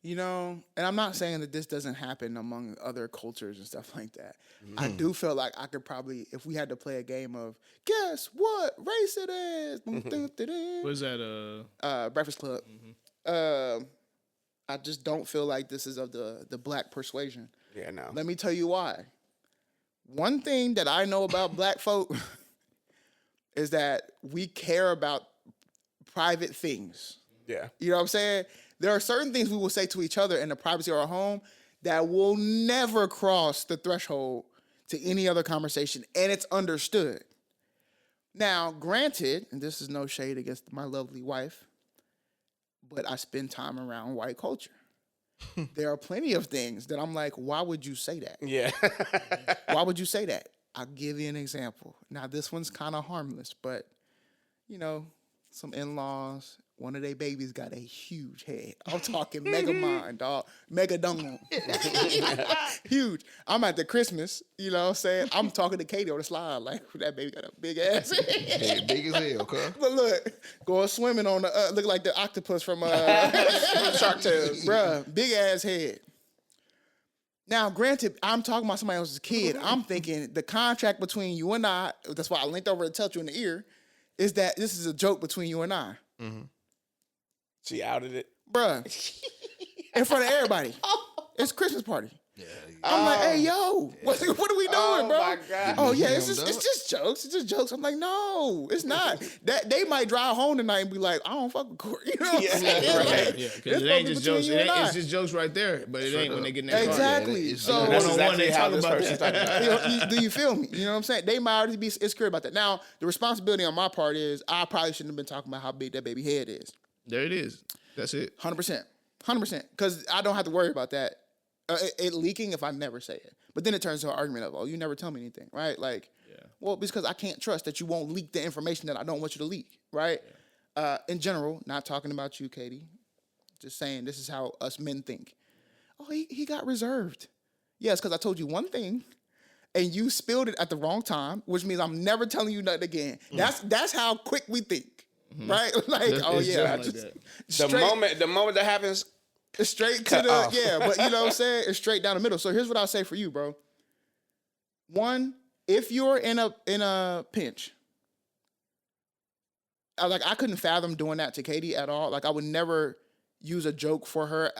You know, and I'm not saying that this doesn't happen among other cultures and stuff like that. I do feel like I could probably, if we had to play a game of, guess what race it is? What is that? Breakfast Club. I just don't feel like this is of the black persuasion. Yeah, no. Let me tell you why. One thing that I know about black folk is that we care about private things. Yeah. You know what I'm saying? There are certain things we will say to each other in the privacy of our home that will never cross the threshold to any other conversation, and it's understood. Now, granted, and this is no shade against my lovely wife, but I spend time around white culture. There are plenty of things that I'm like, why would you say that? Yeah. Why would you say that? I'll give you an example. Now, this one's kind of harmless, but, you know, some in-laws, one of their babies got a huge head. I'm talking mega mind, dog. Mega dungo. Huge. I'm at the Christmas, you know what I'm saying? I'm talking to Katie on the slide, like, that baby got a big ass head. Hey, big as hell, cuz. But look, going swimming on the, look like the octopus from Shark Tales. Bruh, big ass head. Now, granted, I'm talking about somebody else's kid. I'm thinking the contract between you and I, that's why I linked over to tell you in the ear, is that this is a joke between you and I. She outed it. Bruh. In front of everybody. It's a Christmas party. Yeah. I'm like, hey, yo, what are we doing, bro? My God. Oh, yeah, Damn, it's just jokes. It's just jokes. I'm like, no, it's not. That they might drive home tonight and be like, I don't fuck with Cori. You know what I'm saying? Right. Like, Yeah, it's because it ain't fucking just jokes. between you and I. It's just jokes right there, but it ain't when they get in that car. Exactly. Yeah, So That's One-on-one, exactly they how talk this about person's that. talking about it. do you feel me? You know what I'm saying? They might already be insecure about that. Now, the responsibility on my part is I probably shouldn't have been talking about how big that baby head is. There it is. That's it. 100%. 100%. Because I don't have to worry about that. It leaking if I never say it. But then it turns to an argument of, oh, you never tell me anything, right? Like, well, because I can't trust that you won't leak the information that I don't want you to leak, right? In general, not talking about you, Katie. Just saying this is how us men think. Oh, he got reserved. Yes, because I told you one thing, and you spilled it at the wrong time, which means I'm never telling you nothing again. That's how quick we think, right? Like, oh It's yeah, just like that. The moment that happens, it's straight to Cut the off. yeah, but you know what I'm saying? It's straight down the middle. So here's what I'll say for you, bro. One, if you're in a pinch I couldn't fathom doing that to Katie at all. Like I would never use a joke for her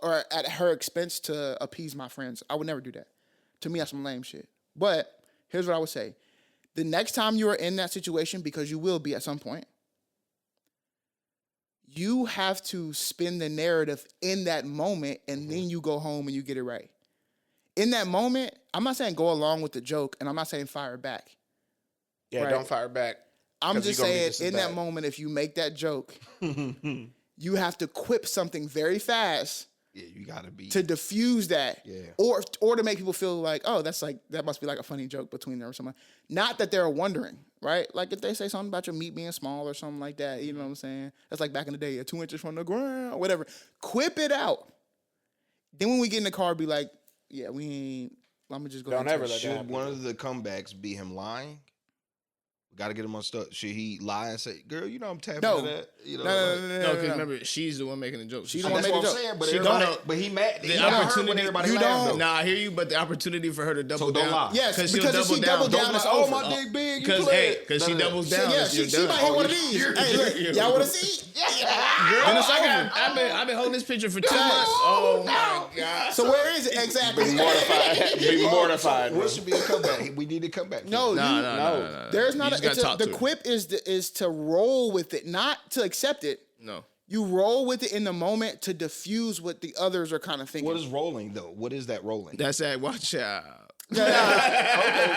or at her expense to appease my friends. I would never do that. To me, that's some lame shit. But here's what I would say. The next time you are in that situation, because you will be at some point, you have to spin the narrative in that moment, and then you go home and you get it right. In that moment, I'm not saying go along with the joke, and I'm not saying fire back. Yeah, right? don't fire back. I'm just saying, in that moment, if you make that joke, you have to quip something very fast. Yeah, you gotta be to diffuse that, yeah, or to make people feel like, oh, that must be like a funny joke between them or something. Not that they're wondering, right? Like if they say something about your meat being small or something like that, you know what I'm saying? That's like back in the day, 2 inches from the ground, or whatever. Quip it out. Then when we get in the car, be like, yeah, we ain't. I'm gonna just go. Don't ever let that Should happen. one of the comebacks be him lying? Got to get him unstuck. Should he lie and say, "Girl, you know I'm tapping No. to that"? You know, No, because remember, she's the one making the joke. She's that's the one what I'm making the joke. saying. But She everybody, don't- but he mad. the He got hurt when opportunity- everybody you laughed, don't- though. Nah, I hear you, but the opportunity for her to double So don't down. lie. Yes, she'll because if she double down, it's Oh, over. my dick big. You Because play. she doubles down. Yeah, you're she done. might hit one of you- these. you're- Hey, look, y'all want to see? Girl, Then it's I've been holding this picture for 2 months. Oh my god. So where is it exactly? Be mortified. Be mortified. What should be a comeback? We need a comeback. No, No. there's You not. just gotta talk The to her. quip is to roll with it, not to accept it. No. You roll with it in the moment to diffuse what the others are kind of thinking. What is rolling though? What is that rolling? That's that. Watch out. Okay,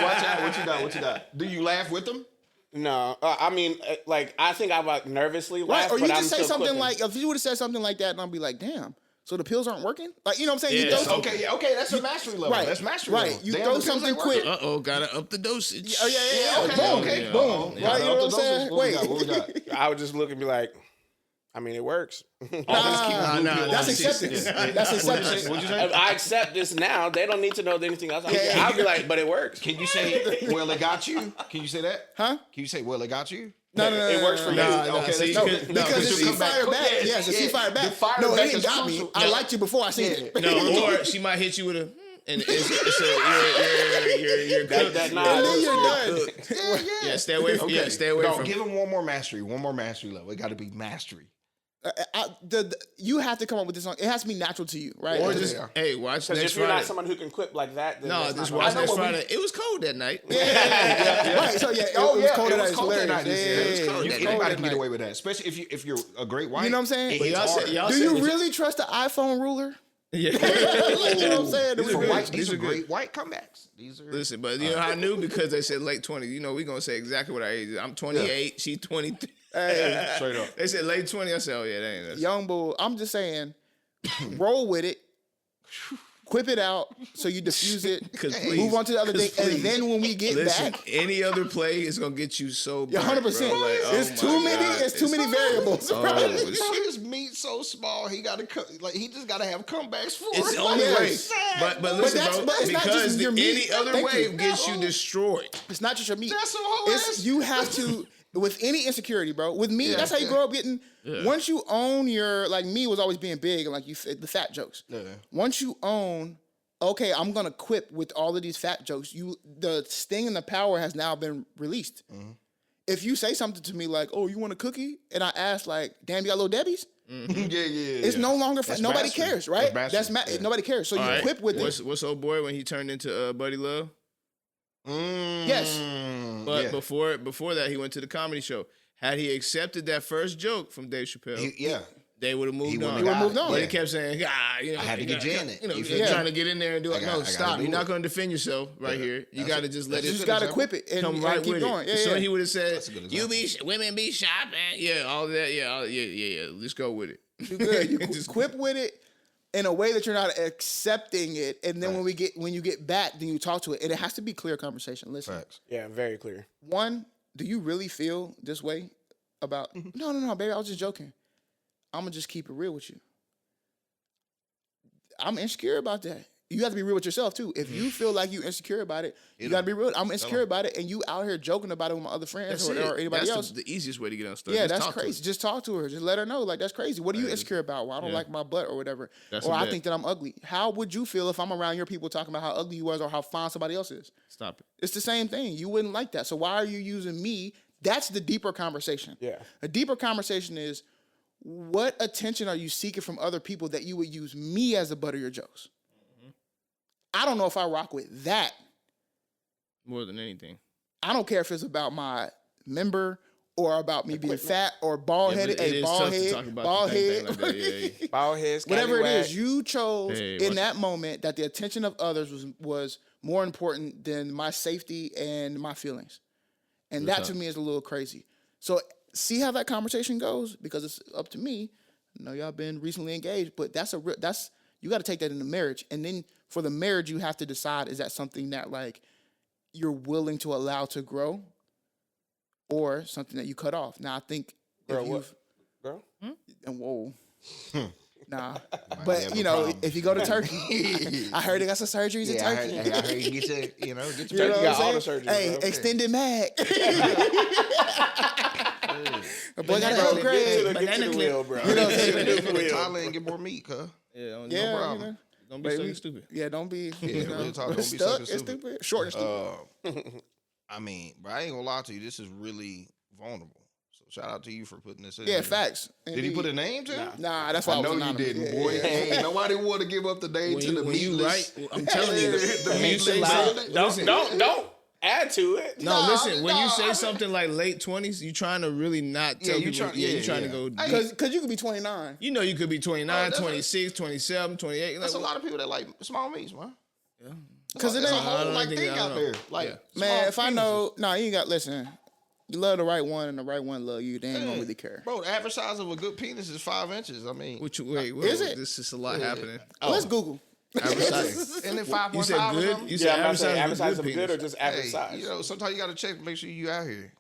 watch out. What you got? What you got? Do you laugh with them? No, I mean, like I think I like nervously laugh, Right? Or you but I'm just say still something quipping. like, if you would have said something like that, and I'll be like, damn, so the pills aren't working? Like, you know what I'm saying? Yeah, You throw so- something, Okay, yeah, okay, that's a mastery level. Right, That's mastery right. level. You Damn, throw the pills something ain't quick. working. Gotta up the dosage. Oh, yeah. Okay, okay, Yeah. Boom. Yeah. Right? You know what I'm Up the saying? doses. What we got? What we Wait. got? I would just look and be like, I mean, it works. Always keep Nah, blue nah, pill That's on. acceptance. That's acceptance. What'd you say? If I accept this now, they don't need to know anything else. I'll be like, but it works. Can you say, well, it got you? Can you say that? Huh? Can you say, well, it got you? No. It works for you. Okay, see, let's go. because- Because if she come back fired quick. back, Yeah, yes, if she yeah. fired The back, fire no, back it ain't is got me. crucial. I liked you before I seen it. No, or she might hit you with a, and you're cooked. That And nod. then you're done. Yeah, stay away from. Yeah, stay away No, from. give him one more mastery level. It got to be mastery. You have to come up with this song. It has to be natural to you, right? Or It just, hey, watch Because next if you're Friday. not someone who can quip like that, then No, that's just not watch gonna next work. Friday. It was cold that night. Right. So yeah, it was cold that night. It's hilarious. It was cold. Yeah, Anybody can night. get away with that, especially if you're a great white. You know what I'm saying? It But hits y'all said- hard. y'all Do said you was- really trust the iPhone ruler? Yeah. You know what I'm saying? These are good. white. These These are are good. great white comebacks. These are. Listen, but you know how I knew? Because they said late 20s. You know, we going to say exactly what our age is. I'm 28. She's 23. Hey, Straight up. They said late 20. I said, oh, yeah, that ain't us. young bull. I'm just saying, roll with it. Quip it out so you diffuse it. 'Cause Move please, on to the other thing, 'cause and please. then when we get Listen, back, any other play is going to get you so yeah, burnt, 100%. bro. Like, oh It's my too many. God. It's too many variables. Oh, right? Bro, his meat so small, he got to like he just got to have comebacks for It's it. the only way. Yes. But But listen, that's- bro, but it's not because just your meat. any other Thank way you. gets you destroyed. It's not just your meat. That's some whole It's ass- you have to with any insecurity, bro. With me, that's how you grow up getting. Once you own your like me was always being big and like the fat jokes. Yeah. Once you own, okay, I'm gonna quip with all of these fat jokes. The sting and the power has now been released. Mm-hmm. If you say something to me like, "Oh, you want a cookie?" and I ask like, "Damn, you got little Debbie's?" yeah. It's no longer That's nobody mastery. cares, right? That's mastery. Yeah. Nobody cares. So you All right. quip with it. What's old boy when he turned into Buddy Love? Yes. But yeah. before that, he went to the comedy show. Had he accepted that first joke from Dave Chappelle, Yeah. they would have moved wouldn't on. have got moved it. on. But Yeah. he kept saying, you know, I had to get you in it. You know, You you're feel me? trying to get in there and do it. I No, gotta stop. do You're not it. going to defend yourself right here. You got to just let You it just gotta example. quip it and, come and right keep with going. it. Yeah, So yeah. he would have said, That's a good "You example. women be shopping, yeah, all that, yeah. Let's go with it." You good. You Just- quip with it in a way that you're not accepting it, and then when you get back, then you talk to it, and it has to be clear conversation. Listen, Facts. Yeah, very clear. one, do you really feel this way about? No, baby, I was just joking. I'm gonna just keep it real with you. I'm insecure about that. You have to be real with yourself too. If you feel like you're insecure about it, you gotta be real. I'm insecure about it, and you out here joking about it with my other friends That's or it. anybody That's else. the easiest way to get unstuck. Yeah, Just that's talk to crazy. her. Just talk to her. Just let her know, like, that's crazy. What are you insecure about? Well, I don't Yeah. like my butt or whatever. That's or a I bet. think that I'm ugly. How would you feel if I'm around your people talking about how ugly you was or how fine somebody else is? Stop it. It's the same thing. You wouldn't like that. So why are you using me That's the deeper conversation. Yeah. A deeper conversation is, what attention are you seeking from other people that you would use me as the butt of your jokes? I don't know if I rock with that. More than anything. I don't care if it's about my member or about me being fat or bald headed. Yeah, Hey, bald head, bald head, like that, yeah. Bald heads, whatever it scallywag. is. You chose Hey, in that moment that the attention of others was more important than my safety and my feelings, and that to me is a little crazy. So see how that conversation goes, because it's up to me. I know y'all been recently engaged, but that's you got to take that into marriage, and then for the marriage you have to decide, is that something that like you're willing to allow to grow, or something that you cut off. Now I think Girl, if what? you've Girl? and whoa. Nah, have but a you know, problem. if you go to Turkey, I heard they got some surgeries in Yeah, I Turkey. heard you get your, you know, get You your know Turkey what got all I'm the saying? surgeries, Hey, bro. extended mag. The boy got Banana an clip. upgrade. Get Banana to the clip. wheel, bro. You know what I'm saying? Get to the wheel. Thailand and get more meat, huh? Yeah, Yeah, No you problem. know. don't be But so we- stupid. Yeah, don't be. Yeah, you know, real talk, don't be stuck sucking and stupid. stupid. Short and stupid. I mean, but I ain't gonna lie to you. This is really vulnerable. So shout out to you for putting this in. Yeah, here. facts. Did he put a name to it? Nah, that's why I know you anonymous. didn't, Yeah, boy. yeah. Hey, nobody want to give up the name When to the you meatless. write, I'm telling you, The when you meatless say salad. Don't add to it. no, listen. When nah, you say I mean- something like late 20s, you trying to really not tell you people. trying- you yeah, trying yeah. to go. Hey, deep. Cause you could be 29. You know, you could be 29, Oh, that's 26, 27, 28. That's a like, lot of people that like small meats, man. Yeah. Cause it It's a ain't. I whole don't like think- thing I out don't there. know. Like, Yeah. Man, if I penises. know, no, you ain't got. Listen, you love the right one, and the right one love you. They ain't Yeah. gonna really care. Bro, the average size of a good penis is 5 inches. I mean, Which wait, Is it? This is a lot happening. Let's Google. Average size. isn't it 5.5 You said or good. something? You Yeah, said I'm about to say average size of penis. good or just average Hey, size. you know, sometimes you got to check to make sure you out here.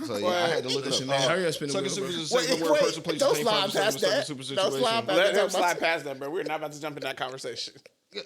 So yeah, I had to look Listen, it up. man, hurry up, spin the Sucker wheel, Super bro. is the second Wait, word person, place, don't thing, slide function, past sucker, that. super Don't slide situation. past Let him That's slide past that, bro. We're not about to jump in that conversation.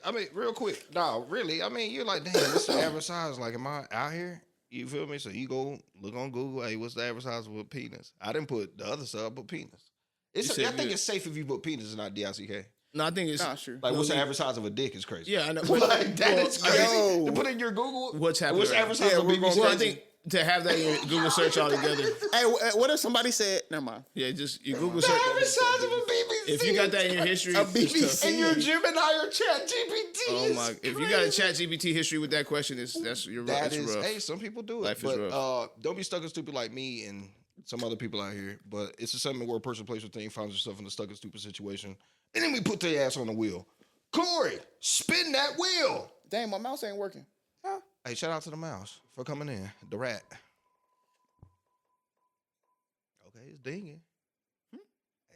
I mean, real quick. No, really. I mean, you're like, damn, what's the average size? Like, am I out here? You feel me? So you go look on Google. Hey, what's the average size of a penis? I didn't put the other stuff, but penis. You I said think good. it's safe if you put penis and not DICK. No, I think it's Nah, sure. Like, what's the no, average size of a dick is crazy. Yeah, I know. Like, that Well, is crazy. yo. To put in your Google, What's happening what's the right average now? size Yeah, of a we're BB? gonna- Well, I think to have that in your Google search all together. Hey, what if somebody said? Never mind. Yeah, just you Google The search. average size of a BBC. If you got that in your history, A it's BBC. tough. in your Gemini or Chat GPT, Oh my! If you got a Chat GPT history with that question, that's you're that that's is, rough. hey, some people do it, Life is but rough. don't be stuck and stupid like me and some other people out here. But it's a segment where a person, place, or thing finds yourself in a stuck and stupid situation, and then we put their ass on the wheel. Cori, spin that wheel. Dang, my mouse ain't working. Hey, shout out to the mouse for coming in. The rat. Okay, it's dinging.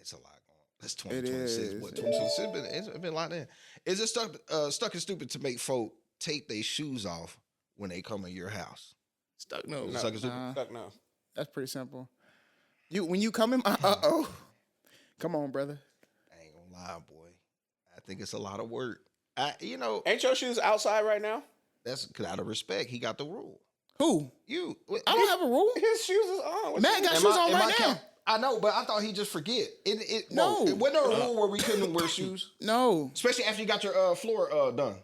It's a lot going on. It's 2026. is. What, 2026? It's been a lot in. Is it stuck and stupid to make folk take their shoes off when they come in your house? Stuck no. Stuck and stupid? Nah. Fuck no. That's pretty simple. When you come in, come on, brother. I ain't gonna lie, boy. I think it's a lot of work. Ain't your shoes outside right now? That's out of respect. He got the rule. Who? You. I don't have a rule. His shoes is on. What Matt you- got Am shoes I- on am I right now. count- I know, but I thought he just forget. No. Wasn't there a rule where we couldn't wear shoes? No. Especially after you got your floor done.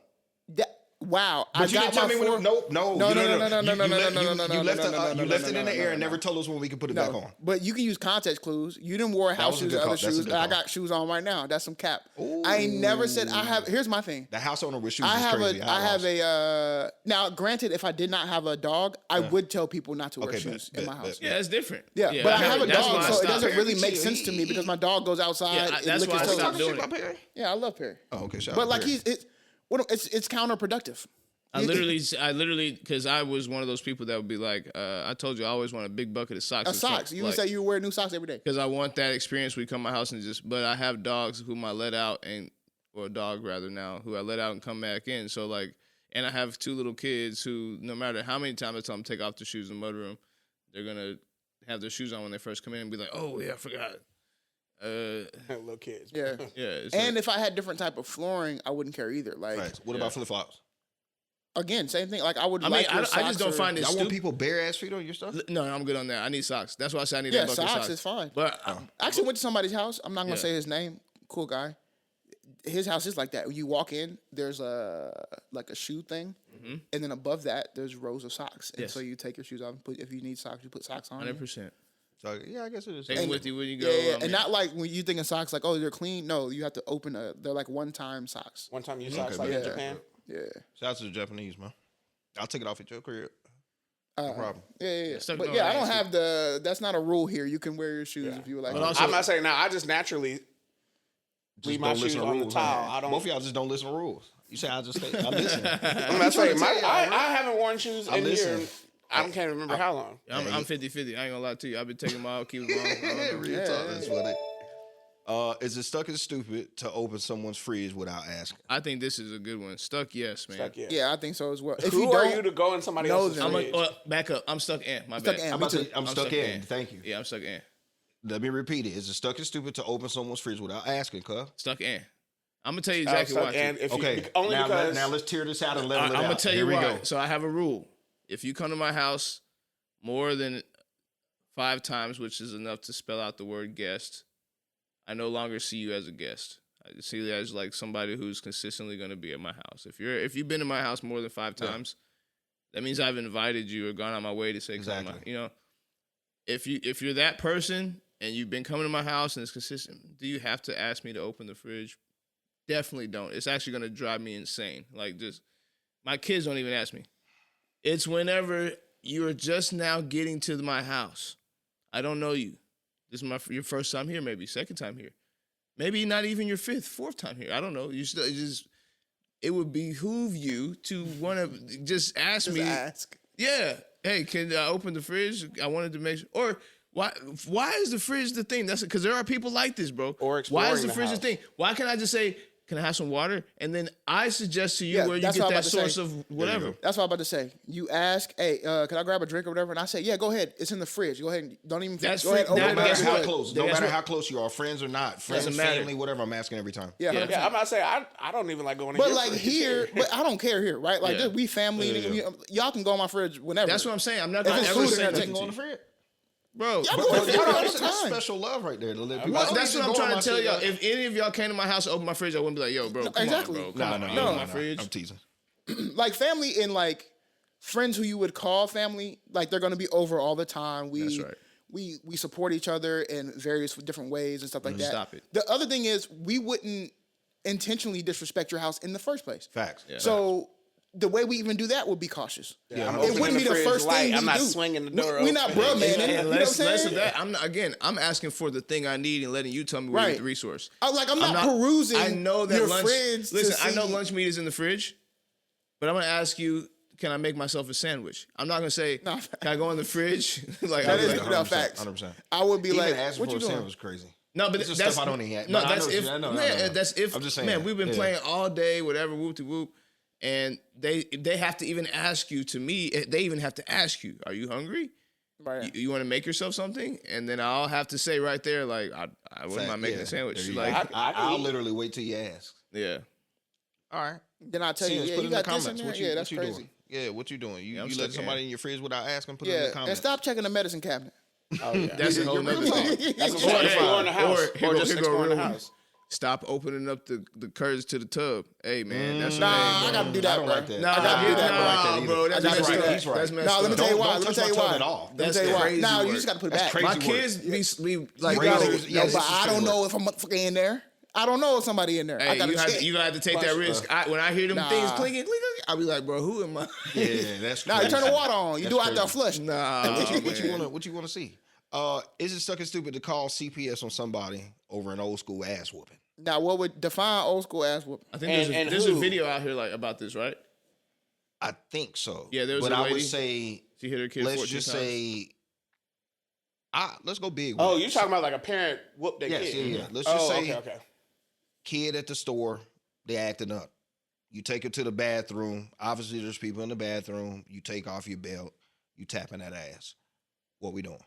Wow. But you didn't tell me when floor- it, no. No, no, no, no, no, no, no, no, no, no, no, You left no, it, no, you no, left no, it in no, the no, air and no, never no. told us when we could put it back on. But you can use context clues. You didn't wear house was a shoes good or other call. That's a shoes. good I call. got shoes on right now. That's some cap. I ain't never said I have. Here's my thing. The house owner with shoes I is have crazy. I have a now. Granted, if I did not have a dog, I would tell people not to wear Okay, shoes bet, in my bet, house. bet. Yeah, it's different. Yeah, but I have a that's why dog, I so it stopped. doesn't really make Perry, sense to me because my dog goes outside. Yeah, and that's lick why his I toes. stopped Talking doing shit it. about Perry? Yeah, I love Perry. Oh, okay. Shout But out like Perry. it's counterproductive. I literally, because I was one of those people that would be like, I told you I always want a big bucket of socks. Socks. You would say you wear new socks every day. because I want that experience. We come to my house and just, but I have dogs whom I let out or a dog rather now, who I let out and come back in. So like, and I have 2 little kids who, no matter how many times I tell them to take off their shoes in the mudroom, they're gonna have their shoes on when they first come in and be like, oh yeah, I forgot. Little kids. Yeah. Yeah. It's And like, if I had different type of flooring, I wouldn't care either. Like Right. What about flip flops? again, same thing. Like I would. I mean, like your I just socks don't or- find it Y'all want stupid. people bare ass feet on your stuff? No, I'm good on that. I need socks. That's why I said I need Yeah, that bucket of socks socks. is fine. But I actually went to somebody's house. I'm not gonna Yeah. say his name. Cool guy. His house is like that. You walk in, there's a like a shoe thing, and then above that, there's rows of socks. And Yes. so you take your shoes off and put. If you need socks, you put socks on. 100%. So yeah, I guess it is. Take them with you when you go. Yeah, I mean, and not like when you think of socks like, oh, they're clean. No, you have to open they're like one-time socks. One time you socks Okay, like in yeah. Japan. Yeah. Shout out to the Japanese, man. I'll take it off at your crib. No problem. Yeah. Stuck But going yeah, I don't nasty. have that's not a rule here. You can wear your shoes if you would like. But also- I'm not saying now. I just naturally leave my shoes on the towel. I don't. Both of y'all just don't listen to rules. You say I just stay. I listen. I'm not saying I haven't worn shoes in listen. here. I can't remember how long. I'm 50-50. I ain't gonna lie to you. I've been taking them out, keep them on. I don't know. Real talk, that's funny. Is it stuck and stupid to open someone's fridge without asking? I think this is a good one. Stuck, yes, man. Stuck, yeah. Yeah, I think so as well. If Who you are don't, you to go in somebody know else's them. fridge? Back up. I'm stuck in. My Stuck bad. in. I'm, about to, I'm stuck stuck in. in. Thank you. Yeah, I'm stuck in. Let me repeat it. Is it stuck and stupid to open someone's fridge without asking, cuz? Stuck in. I'm gonna tell you exactly Stuck why. and if Okay. you, only now, because now let's tear this out and level it out. I'm gonna tell you Here we why. go. So I have a rule. If you come to my house more than 5 times, which is enough to spell out the word guest, I no longer see you as a guest. I see you as like somebody who's consistently going to be at my house. If you've been to my house more than 5 times, that means I've invited you or gone on my way to say, Exactly. you know, if you're that person and you've been coming to my house and it's consistent, do you have to ask me to open the fridge? Definitely don't. It's actually going to drive me insane. Like, just my kids don't even ask me. It's whenever you're just now getting to my house. I don't know you. This is your first time here, maybe second time here, maybe not even your 5th, 4th time here. I don't know. You still it would behoove you to want to just ask me. ask. Yeah. Hey, can I open the fridge? I wanted to make sure. Or why is the fridge the thing? That's because there are people like this, bro. Or why is exploring the the fridge the house. thing? Why can't I just say, can I have some water? And then I suggest to you Yeah, where you that's get what I'm that about to source say. of whatever. That's what I'm about to say. You ask, hey, can I grab a drink or whatever? And I say, yeah, go ahead. It's in the fridge. Go ahead. And don't even. That's go ahead. free- Open that- it No up. matter guess how what? close, no That's matter what- how close you are, friends or not, friends, Doesn't matter. family, whatever. I'm asking every time. Yeah, Yeah. 100%. yeah, I'm not saying I don't even like going in But your like fridge. here, but I don't care here, right? Like Yeah. we family, y'all can go on my fridge whenever. That's what I'm saying. I'm not If going to it's ever food in say there, nothing they Can to go on the you. fridge. Bro, Y'all bro, go But on the fridge all the that's time. special love right there to let people. Well, know that's you what I'm can go on trying my to tell shit, y'all. though. If any of y'all came to my house and opened my fridge, I wouldn't be like, yo, bro, come exactly. on, bro. Come No, on, no, open no, my no. fridge. I'm teasing. Like family and like friends who you would call family, like they're gonna be over all the time. That's right. We support each other in various different ways and stuff like that. Stop it. The other thing is we wouldn't intentionally disrespect your house in the first place. Facts. Yeah. So the way we even do that would be cautious. Yeah, I'm It opening wouldn't be the fridge first light. thing I'm we not do. swinging the door We're not open. bruh man. And You know what I'm less of saying? that. I'm asking for the thing I need and letting you tell me where to Right. get the resource. I'm not perusing I know that your lunch. fridge to Listen, I know see- lunch meat is in the fridge, but I'm gonna ask you, can I make myself a sandwich? I'm not gonna say, No. can I go in the fridge? Like, That I'm is like, no facts. 100%. I would be Even like, asking what for you a doing? sandwich is crazy. no, but It's just that's stuff I don't even have. No, But I that's know- if. I know, Yeah, I know. that's if. I'm just saying. Man, we've been Yeah. playing all day, whatever, whoop de whoop, and they have to even ask you. To me, they even have to ask you, "Are you hungry? Right. You want to make yourself something?" And then I'll have to say right there, like, I wouldn't mind making Yeah, a sandwich. there you Like, go. I I'll eat. literally wait till you ask. yeah. All right. Then I'll tell you, Sins, yeah, put you in the got this in comments. there. What you, Yeah, that's what you crazy. doing? Yeah, what you doing? You, Yeah, I'm you stuck let somebody in. in your fridge without asking? Put it in the Yeah, comments. and stop checking the medicine cabinet. Oh yeah, That's a whole You're nother real thing. talk. that's Or, what exploring the house, here or go- just here go exploring the real one. house. Stop opening up the curtains to the tub. Hey man, that's Nah, hey, I bro. gotta do that, I don't bro. like that. Nah, I gotta do that, I don't like that nah, either. bro. That's That's messed right. up. He's right. That's messed No, up. let me tell you why. Don't Let me touch tell you my tub why. at all. Let me That's tell you why. crazy Now you work. just gotta put it That's back. crazy. My work. kids be like, You gotta, Crazy. no, Yeah, but this is I don't crazy know if I'm motherfucking in there. I don't know if somebody in there. I hey, gotta you have check. to have to take that risk. When I hear them Nah. things clinking, I'll be like, bro, who am I? Yeah, that's Nah, crazy. you turn the water on. You That's do out there crazy. flush. Nah, What you want to see? Is it stuck and stupid to call CPS on somebody over an old school ass whooping? Now, what would define old school ass whooping? I think And there's a who? video out here like about this, right? I think so. Yeah, there was but a I lady. would say, She hit her kid let's 14 just times. say, let's go big. Oh, with it. you're talking about like a parent whoop their Yes, kid. yeah. Let's just say, okay. kid at the store, they acting up. You take her to the bathroom. Obviously, there's people in the bathroom. You take off your belt. You tapping that ass. What we doing?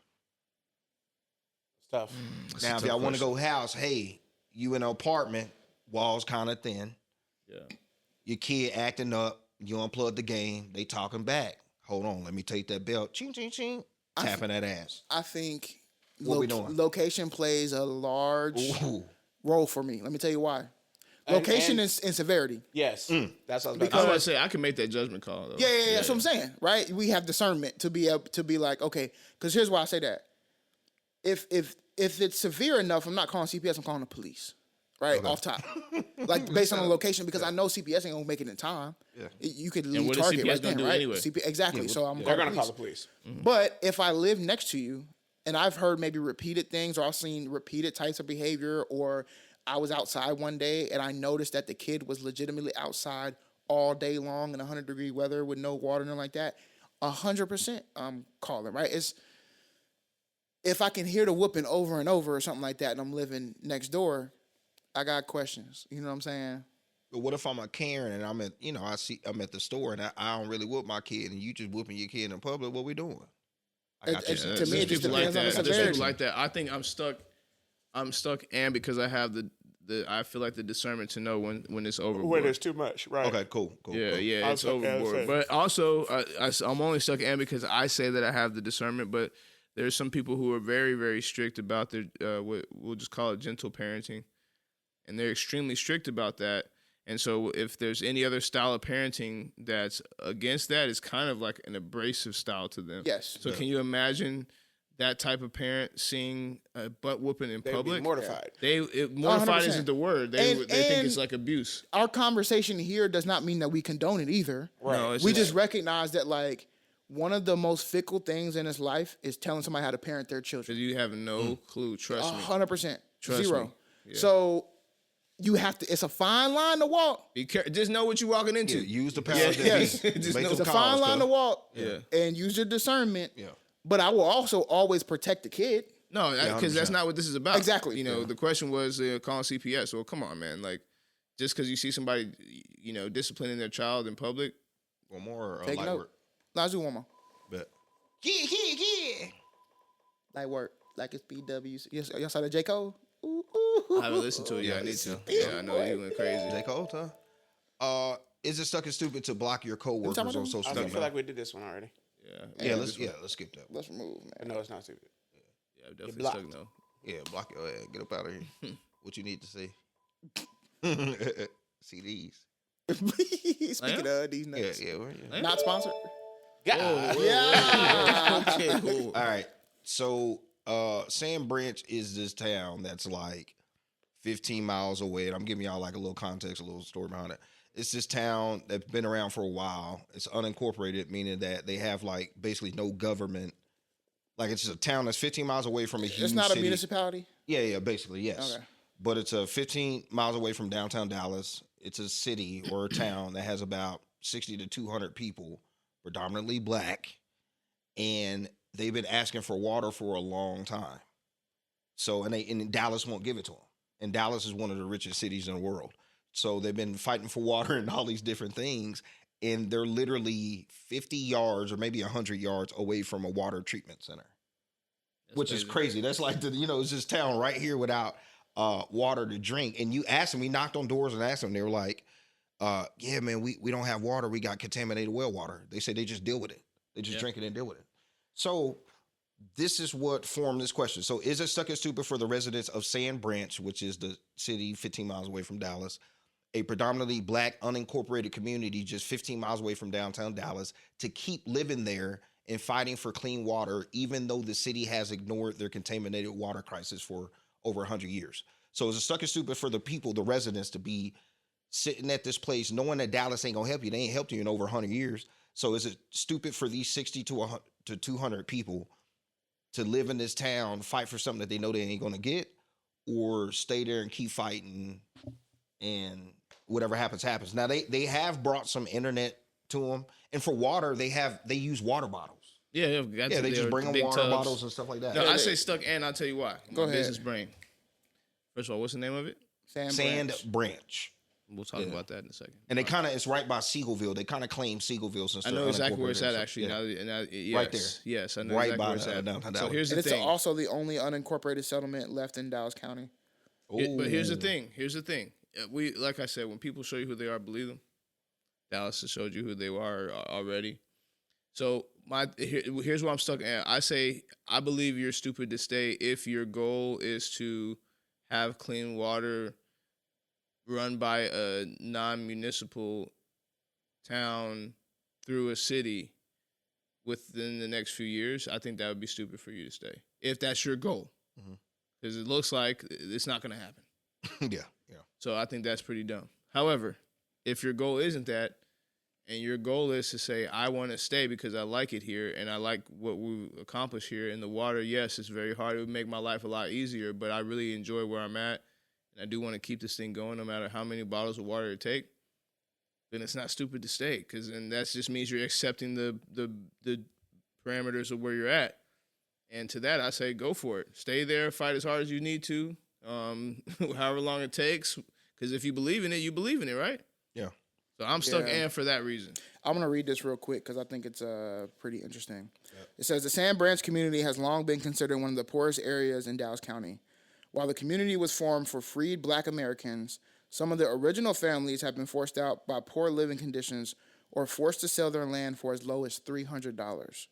Stuff. That's a Now, if tough y'all want to question. go house, hey, you in an apartment, walls kind of thin. Yeah. Your kid acting up. You unplug the game. They talking back. Hold on, let me take that belt. Ching, ching, ching. Tapping that ass. I think What we doing? location plays a large Ooh. role for me. Let me tell you why. Location And- and severity. Yes, that's what I was about I was to about say. to say I can make that judgment call though. Yeah, that's what I'm saying, right? We have discernment to be able to be like, okay, because here's why I say that. If it's severe enough, I'm not calling CPS, I'm calling the police, right? Off top, like based on the location, because I know CPS ain't gonna make it in time. Yeah. You could what leave does Target CPS right gonna then, do right? anyway? Exactly. So I'm They're calling gonna call the police. But if I live next to you and I've heard maybe repeated things, or I've seen repeated types of behavior, or I was outside one day and I noticed that the kid was legitimately outside all day long in 100-degree weather with no water and like that, 100% I'm calling, right? It's if I can hear the whooping over and over or something like that and I'm living next door, I got questions. You know what I'm saying? But what if I'm a Karen and I'm I'm at the store and I don't really whoop my kid and you just whooping your kid in public? What we doing? I got you. To me, it just people like depends on the that. There's severity. people like that. I think I'm stuck. And because I have I feel like the discernment to know when it's overboard. When it's too much, right? Okay, cool. Yeah, cool. yeah, it's Okay, overboard. okay. But also, I'm only stuck and because I say that I have the discernment. But there's some people who are very, very strict about their what we'll just call it gentle parenting, and they're extremely strict about that. And so, if there's any other style of parenting that's against that, it's kind of like an abrasive style to them. Yes. So, can you imagine that type of parent seeing a butt whooping in They'd be public? mortified. Mortified 100%. isn't the word. They think and- it's like abuse. Our conversation here does not mean that we condone it either. Right. No, it's We just recognize that like one of the most fickle things in this life is telling somebody how to parent their children. You have no clue. Trust me. 100%. Trust Zero. me. Yeah. So you have to, it's a fine line to walk. Be careful. Just know what you're walking into. Yeah, use the power Yeah, that yes. be. Just Make know them It's a calls, fine line cuz. to walk Yeah. and use your discernment. Yeah. But I will also always protect the kid. No, because that's 100%. not what this is about. Exactly. You know, the question was calling CPS. Well, come on, man. Like, just because you see somebody, disciplining their child in public. One more Take light note. work. Let's do one more. Bet. Light work. Like it's BW. Yes, y'all saw the J. Cole? Ooh, ooh, I haven't listened to it yet. I need to. Yeah, I know you went crazy. J. Cole, huh? Is it stuck and stupid to block your coworkers talking on about? social I media? feel like we did this one already. Yeah. let's skip that. Let's remove, man. No, it's not stupid. Yeah, definitely blocked. stuck no. Yeah, block your ass. Get up out of here. What you need to say? CDs. Speaking of these nuts. Yeah. Not sponsored. God. Yeah. Okay, cool. All right. So Sandbranch is this town that's like 15 miles away. And I'm giving y'all like a little context, a little story behind it. It's this town that's been around for a while. It's unincorporated, meaning that they have like basically no government. Like it's just a town that's 15 miles away from a huge It's not city. a municipality. Yeah, basically, yes. Okay. But it's 15 miles away from downtown Dallas. It's a city or a town that has about 60 to 200 people, predominantly black, and they've been asking for water for a long time. So, and Dallas won't give it to them. And Dallas is one of the richest cities in the world. So they've been fighting for water and all these different things, and they're literally 50 yards or maybe 100 yards away from a water treatment center, which is crazy. That's like, it's this town right here without water to drink. And you asked them, we knocked on doors and asked them, they were like, yeah, man, we don't have water. We got contaminated well water. They say they just deal with it. They just drink it and deal with it. So this is what formed this question. So is it stuck and stupid for the residents of Sandbranch, which is the city 15 miles away from Dallas, a predominantly black unincorporated community just 15 miles away from downtown Dallas, to keep living there and fighting for clean water, even though the city has ignored their contaminated water crisis for over 100 years? So is it stuck and stupid for the people, the residents, to be sitting at this place knowing that Dallas ain't gonna help you? They ain't helped you in over 100 years. So is it stupid for these 60 to 200 people to live in this town, fight for something that they know they ain't gonna get, or stay there and keep fighting and whatever happens, happens? Now they have brought some internet to them, and for water they use water bottles. Yeah, They just bring them water bottles and stuff like that. No, I say stuck, and I'll tell you why. Go My ahead. business brain. First of all, what's the name of it? Sandbranch. We'll talk about that in a second. And it's right by Seagoville. They kind of claim Seagoville since I they're know exactly where it's at, unincorporated, so, actually. yeah. Now, yes, Right there. Yes, I know Right exactly by where it's at. downtown So Dallas. here's the And it's thing. also the only unincorporated settlement left in Dallas County. But here's the thing. We, like I said, when people show you who they are, believe them. Dallas has showed you who they are already. So here's where I'm stuck at. I say I believe you're stupid to stay if your goal is to have clean water run by a non-municipal town through a city within the next few years, I think that would be stupid for you to stay if that's your goal, because it looks like it's not going to happen. Yeah. So I think that's pretty dumb. However, if your goal isn't that, and your goal is to say, I want to stay because I like it here and I like what we accomplish here in the water, yes, it's very hard. It would make my life a lot easier, but I really enjoy where I'm at, and I do want to keep this thing going no matter how many bottles of water it takes, then it's not stupid to stay, because then that just means you're accepting the parameters of where you're at. And to that, I say go for it. Stay there, fight as hard as you need to, however long it takes, because if you believe in it, you believe in it, right? Yeah. So I'm stuck and for that reason. I'm going to read this real quick because I think it's pretty interesting. Yep. It says, the Sandbranch community has long been considered one of the poorest areas in Dallas County. While the community was formed for freed Black Americans, some of the original families have been forced out by poor living conditions or forced to sell their land for as low as $300.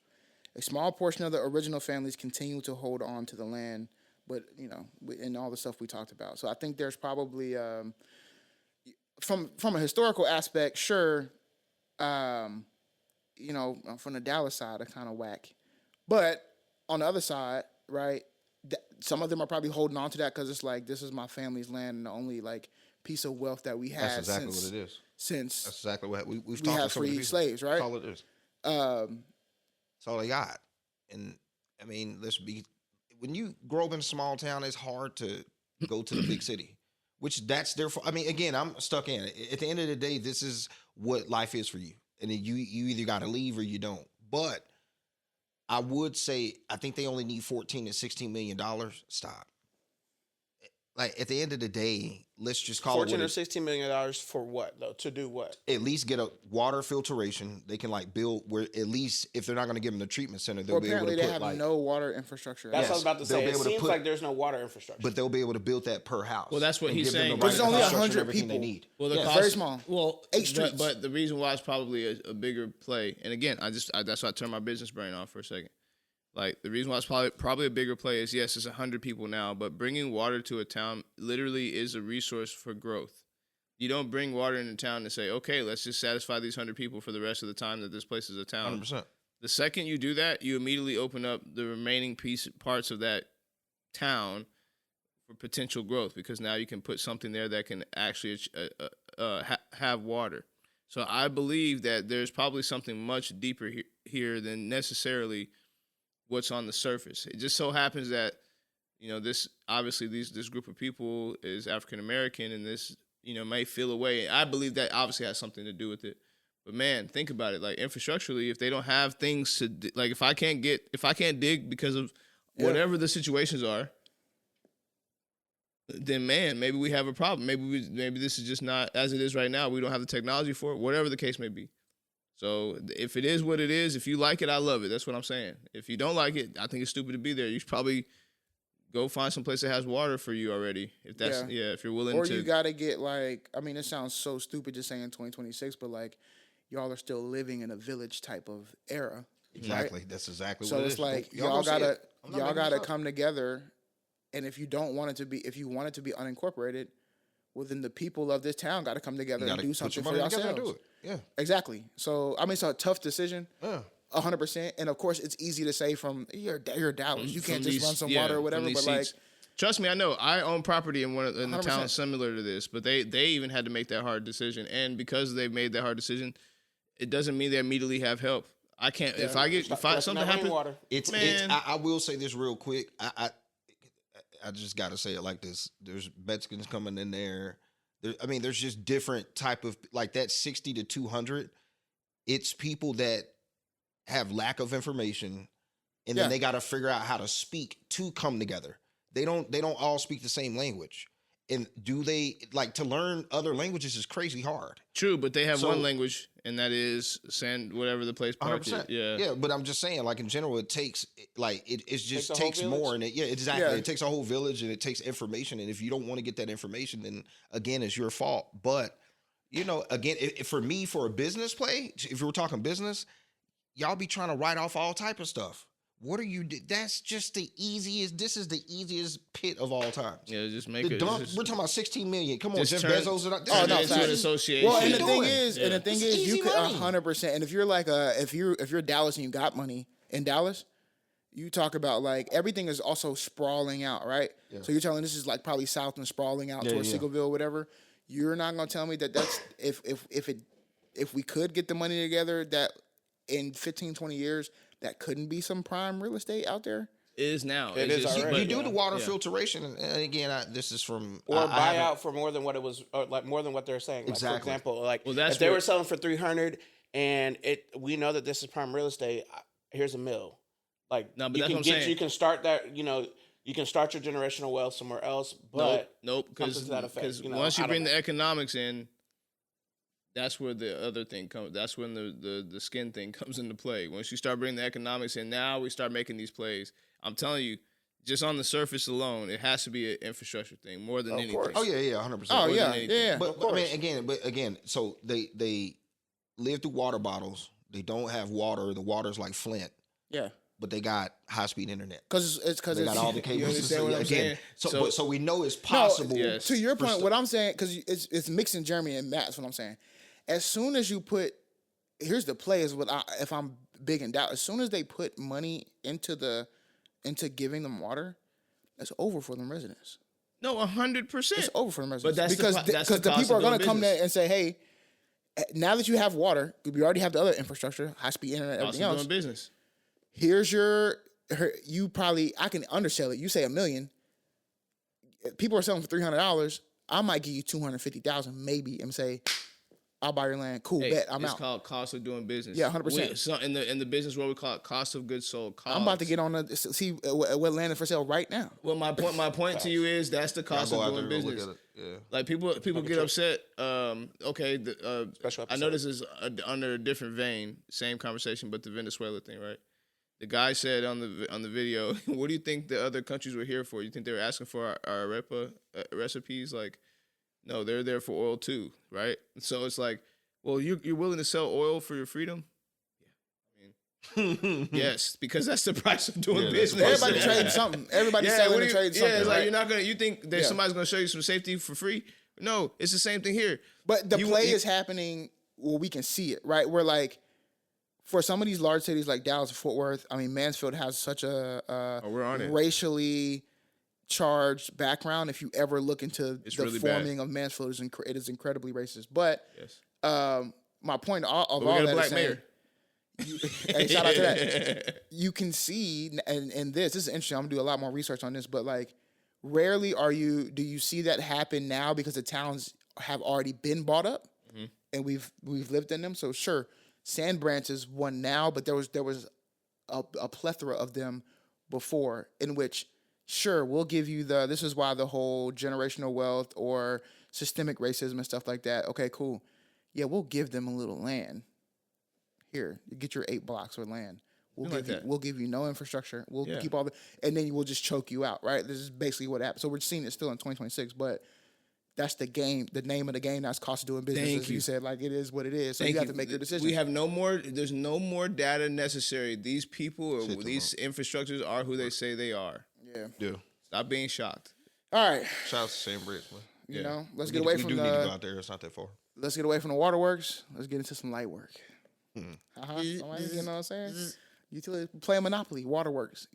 A small portion of the original families continue to hold on to the land, but, you know, and all the stuff we talked about. So I think there's probably... From a historical aspect, sure, you know, from the Dallas side, are kind of whack. But on the other side, right, some of them are probably holding on to that because it's like, this is my family's land and the only, like, piece of wealth that we had. That's exactly what it is. Since that's exactly what we've we talked have to freed slaves, right? That's all it is. That's all they got. And, I mean, when you grow up in a small town, it's hard to go to the big city. Which that's their fault. I mean, again, I'm stuck in it. At the end of the day, this is what life is for you. And you either got to leave or you don't. But I would say, I think they only need $14 to $16 million. Stop. Like, at the end of the day, let's just call it $14 or $16 million for what, though? To do what? At least get a water filtration. They can, like, build where, at least if they're not going to give them the treatment center, they'll be able to put, apparently they have no water infrastructure. That's what I was about to say. It seems like there's no water infrastructure. But they'll be able to build that per house. Well, that's what he's saying. But it's only 100 people. They need. Well, the cost, very small. Well, 8 streets. But the reason why it's probably a bigger play, and again, that's why I turned my business brain off for a second. Like, the reason why it's probably a bigger play is, yes, it's 100 people now, but bringing water to a town literally is a resource for growth. You don't bring water into town and say, okay, let's just satisfy these 100 people for the rest of the time that this place is a town. 100%. The second you do that, you immediately open up the remaining parts of that town for potential growth, because now you can put something there that can actually have water. So I believe that there's probably something much deeper here than necessarily what's on the surface. It just so happens that, you know, this group of people is African American, and this, you know, may feel away. I believe that obviously has something to do with it. But man, think about it. Like, infrastructurally, if they don't have things to like, if I can't dig because of whatever the situations are, then man, maybe we have a problem. Maybe this is just not as it is right now. We don't have the technology for it. Whatever the case may be. So if it is what it is, if you like it, I love it. That's what I'm saying. If you don't like it, I think it's stupid to be there. You should probably go find some place that has water for you already. If that's if you're willing to. Or you gotta get, like, I mean, it sounds so stupid just saying 2026, but like, y'all are still living in a village type of era. Exactly. Right? That's exactly so what it is. So it's like y'all gotta come together, and if you want it to be unincorporated, well, then the people of this town got to come together and do something for yourselves. Do it. Yeah, exactly. So I mean, it's a tough decision. Yeah. 100%. And of course, it's easy to say from you're Dallas. You can't just run some water or whatever. But like, trust me, I know. I own property in the town similar to this, but they even had to make that hard decision. And because they've made that hard decision, it doesn't mean they immediately have help. I can't. If something happens, I will say this real quick. I just got to say it like this. There's Mexicans coming in there. There's just different type of, like, that 60 to 200. It's people that have lack of information, and then they got to figure out how to speak to come together. They don't all speak the same language. And do they, like, to learn other languages is crazy hard. True, but they have one language, and that is whatever the place parked is. Yeah, but I'm just saying, like, in general, it takes, like, it just takes more. And exactly. Yeah. It takes a whole village, and it takes information. And if you don't want to get that information, then, again, it's your fault. But, you know, again, for me, for a business play, if we were talking business, y'all be trying to write off all type of stuff. What are you? That's just the easiest. This is the easiest pit of all time. Yeah, just make The it. dump, Just, we're talking about 16 million. Come on, just Jeff turn- Bezos. turn no, it into an facts. association. Well, and the What thing you is, doing? you easy could money. 100%. And if you're like if you're Dallas and you got money in Dallas, you talk about like everything is also sprawling out, right? Yeah. So you're telling this is like probably south and sprawling out towards Sigleville, whatever. You're not gonna tell me that's if we could get the money together that in 15, 20 years that couldn't be some prime real estate out there. It is now. It It's is just- already. You do the water Yeah. filtration, and again, this is from Or I buy haven't- out for more than what it was, or like more than what they're saying. Like, Exactly. for example, like Well, that's if they what- were selling for 300, and we know that this is prime real estate. Here's a mill. Like No, but you that's can what I'm get, saying. you can start that. You can start your generational wealth somewhere else. But nope. something Because to that effect, once you I don't bring know. the economics in, that's where the other thing comes. That's when the skin thing comes into play. Once you start bringing the economics in, now we start making these plays. I'm telling you, just on the surface alone, it has to be an infrastructure thing more than anything. course. Oh yeah, 100%. Oh More than yeah, anything. yeah. But I mean, again, so they live through water bottles. They don't have water. The water's like Flint, Yeah. but they got high speed internet. Because it's They got all the You cables. understand what I'm saying? So we know it's possible. yes. To your for point, stu- what I'm saying, because it's mixing Jeremy and Matt. That's what I'm saying. As soon as you put, here's the play is if I'm big in doubt. As soon as they put money into giving them water, it's over for them residents. No, 100%. It's over for them residents. But that's because the the cost people are of going doing to come business. there and say, hey, now that you have water, we already have the other infrastructure, high speed internet, Cost everything of else. doing business. Here's you probably, I can undersell it. You say $1 million. People are selling for $300. I might give you $250,000 maybe and say, I'll buy your land. Cool, Hey, bet, I'm it's out. called cost of doing business. Yeah, 100%. So in the business world, we call it cost of goods sold. I'm about to get on see what land is for sale right now. Well, my point to you is that's the cost Y'all of go out doing there and look business. at it. Yeah. Like people get upset. Okay, Special I know episode. this is under a different vein, same conversation, but the Venezuela thing, right? The guy said on the video, "What do you think the other countries were here for? You think they were asking for our recipes? Like, no, they're there for oil too, right? So it's like, well, you're willing to sell oil for your freedom? Yes, because that's the price of doing Yeah, that's the business. price Everybody trading something. Everybody's selling what and do trading something. yeah, it's like right? you're not gonna. You think that Yeah. somebody's gonna show you some safety for free? No, it's the same thing here. But the You- play you- is happening where we can see it, right? We're like, for some of these large cities like Dallas and Fort Worth, I mean, Mansfield has such a we're on it. racially charged background. If you ever look into It's the really bad. forming of Mansfield, it is incredibly racist. But Yes, my point of but we all got a that black is saying, mayor. hey, shout out to that. You can see, and this is interesting. I'm gonna do a lot more research on this, but like, rarely do you see that happen now because the towns have already been bought up, and we've lived in them. So sure, Sandbranch is one now, but there was a plethora of them before, in which sure we'll give you this is why the whole generational wealth or systemic racism and stuff like that. Okay, cool. Yeah, we'll give them a little land. Here, you get your 8 blocks of land. We'll give you no infrastructure. We'll Yeah. keep all and then we'll just choke you out, right? This is basically what happened. So we're seeing it still in 2026, but that's the game. The name of the game. That's cost of doing business. Thank as you you. said, like it is what it is. So Thank you have to make your decision. We have no more. There's no more data necessary. These people or Shit, these infrastructures are who they say they are. Yeah. Yeah. Stop being shocked. All right. Shout out to Sandbranch, man. You know, let's We get away do from need to go the out there. It's not that far. waterworks. Let's get into some light work. Somebody, you know what I'm saying? Utility play Monopoly, waterworks.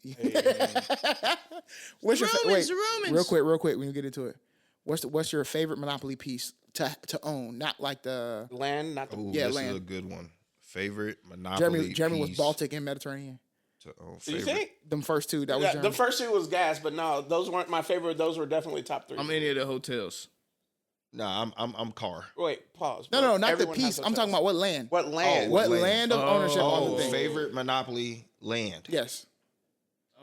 What's your Romans, the Romans. real quick when you get into it? What's your favorite Monopoly piece to own? Not like the Land, not the. Ooh, Yeah, this land. is a good one. Favorite Monopoly Jeremy was piece Baltic and Mediterranean. to own. Do you Favorite. think? Them first two, that was Yeah, Jeremy. the first two was gas, but no, those weren't my favorite. Those were definitely top 3. I'm any of the hotels. Nah, I'm car. Wait, pause. No, not Everyone the has piece. I'm talking hotels. about what land. What land? What land. land of ownership on Oh, the thing? favorite Monopoly land. Yes,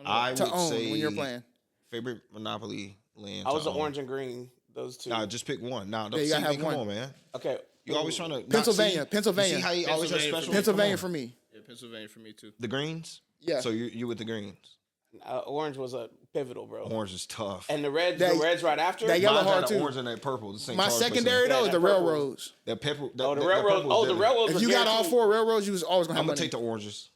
I to would own say when you're playing. favorite Monopoly land. I was to the own. orange and green. Those two. Nah, just pick one. Nah, Yeah, don't you see gotta me. have Come one. on, man. Okay. You always trying to Pennsylvania. See how he always has Pennsylvania special. Pennsylvania Come for on. me. Yeah, Pennsylvania for me too. The greens. Yeah. So you with the greens. Orange was a pivotal, bro. Orange is tough. And the reds right after. that yellow Mine's hard got too. the orange and that purple. The same My color secondary spacing. though is that the purple. railroads. That purple. Oh, the railroad. purple Oh, is the deadly. railroads. If were you there got all too. 4 railroads, you was always gonna have I'm gonna money. take the oranges.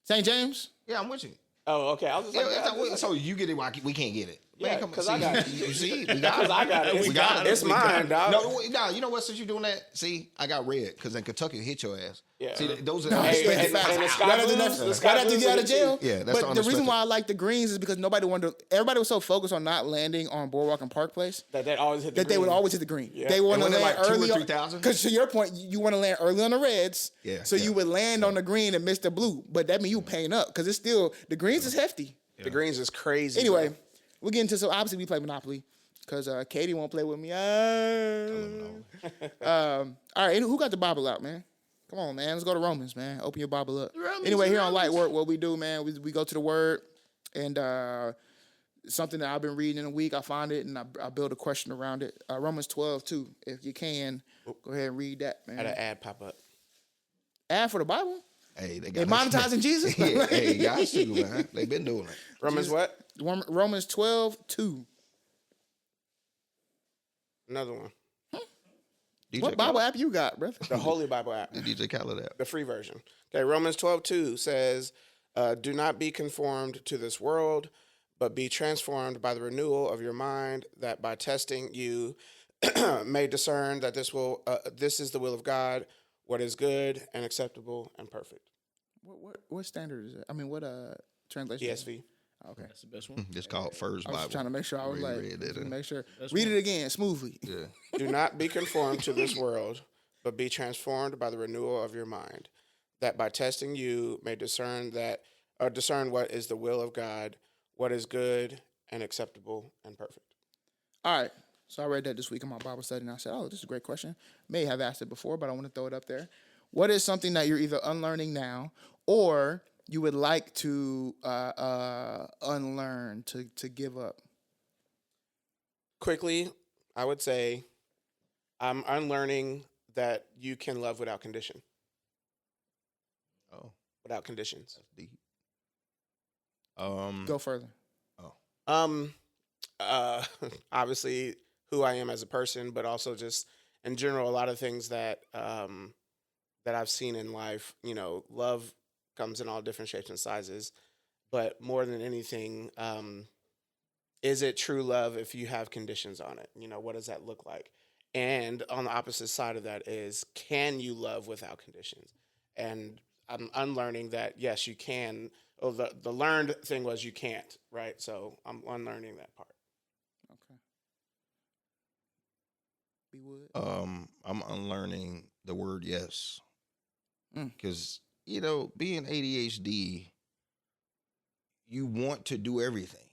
St. James? Yeah, I'm with you. Oh, okay. I was just like, So you get it, why we can't get it? Yeah, come on, 'cause I got it. You see, we got because it. I got it. We got it. It's We mine, got it. dog. No, you know what? Since you doing that, see, I got red because in Kentucky it hit your ass. Yeah. See, those are Hey, Hey, and the Sky right after Blues, that- the right Sky after you Blues get out are of jail. Yeah, that's but the reason unexpected. why I like the greens is because everybody was so focused on not landing on Boardwalk and Park Place that always hit the that they would green. always hit the green. Yeah. They want to And wasn't it land like 2,000 early or 3,000? because to your point, you want to land early on the reds. Yeah, So yeah. you would land on the green and miss the blue, but that means you paying up because it's still the greens is hefty. The greens is crazy. Anyway, bro. we'll get into so obviously we play Monopoly because Katie won't play with me. All right, who got the Bible out, man? Come on, man. Let's go to Romans, man. Open your Bible up. Anyway, here on Light Work, what we do, man, we go to the Word and something that I've been reading in a week. I find it and I build a question around it. Romans 12:2. If you can, go ahead and read that, man. Had an ad pop up. Ad for the Bible? Hey, they They got monetizing Jesus? Yeah, hey, guys too, man. They've been doing it. Romans what? Romans 12:2. Another one. DJ What Bible app you got, brother? The Holy Bible app. DJ Khaled app. The free version. Okay, Romans 12:2 says, do not be conformed to this world, but be transformed by the renewal of your mind, that by testing you may discern that this is the will of God, what is good and acceptable and perfect. What standard is it? I mean, what translation? is it? ESV. Okay. That's the best one. It's called First I was Bible. trying to make sure I was like, Read it, make sure. That's Read one. it again smoothly. Yeah. Do not be conformed to this world, but be transformed by the renewal of your mind, that by testing you may discern what is the will of God, what is good and acceptable and perfect. All right. So I read that this week in my Bible study, and I said, "Oh, this is a great question. May have asked it before, but I want to throw it up there. What is something that you're either unlearning now, or you would like to unlearn to give up?" Quickly, I would say I'm unlearning that you can love without condition, Oh, without conditions. that's deep. Go further. Obviously who I am as a person, but also just in general, a lot of things that that I've seen in life. You know, love comes in all different shapes and sizes, but more than anything, is it true love if you have conditions on it? You know, what does that look like? And on the opposite side of that is, can you love without conditions? And I'm unlearning that, yes, you can. Oh, the learned thing was you can't, right? So I'm unlearning that part. Okay. We would. I'm unlearning the word yes. Mm. Because, being ADHD, you want to do everything.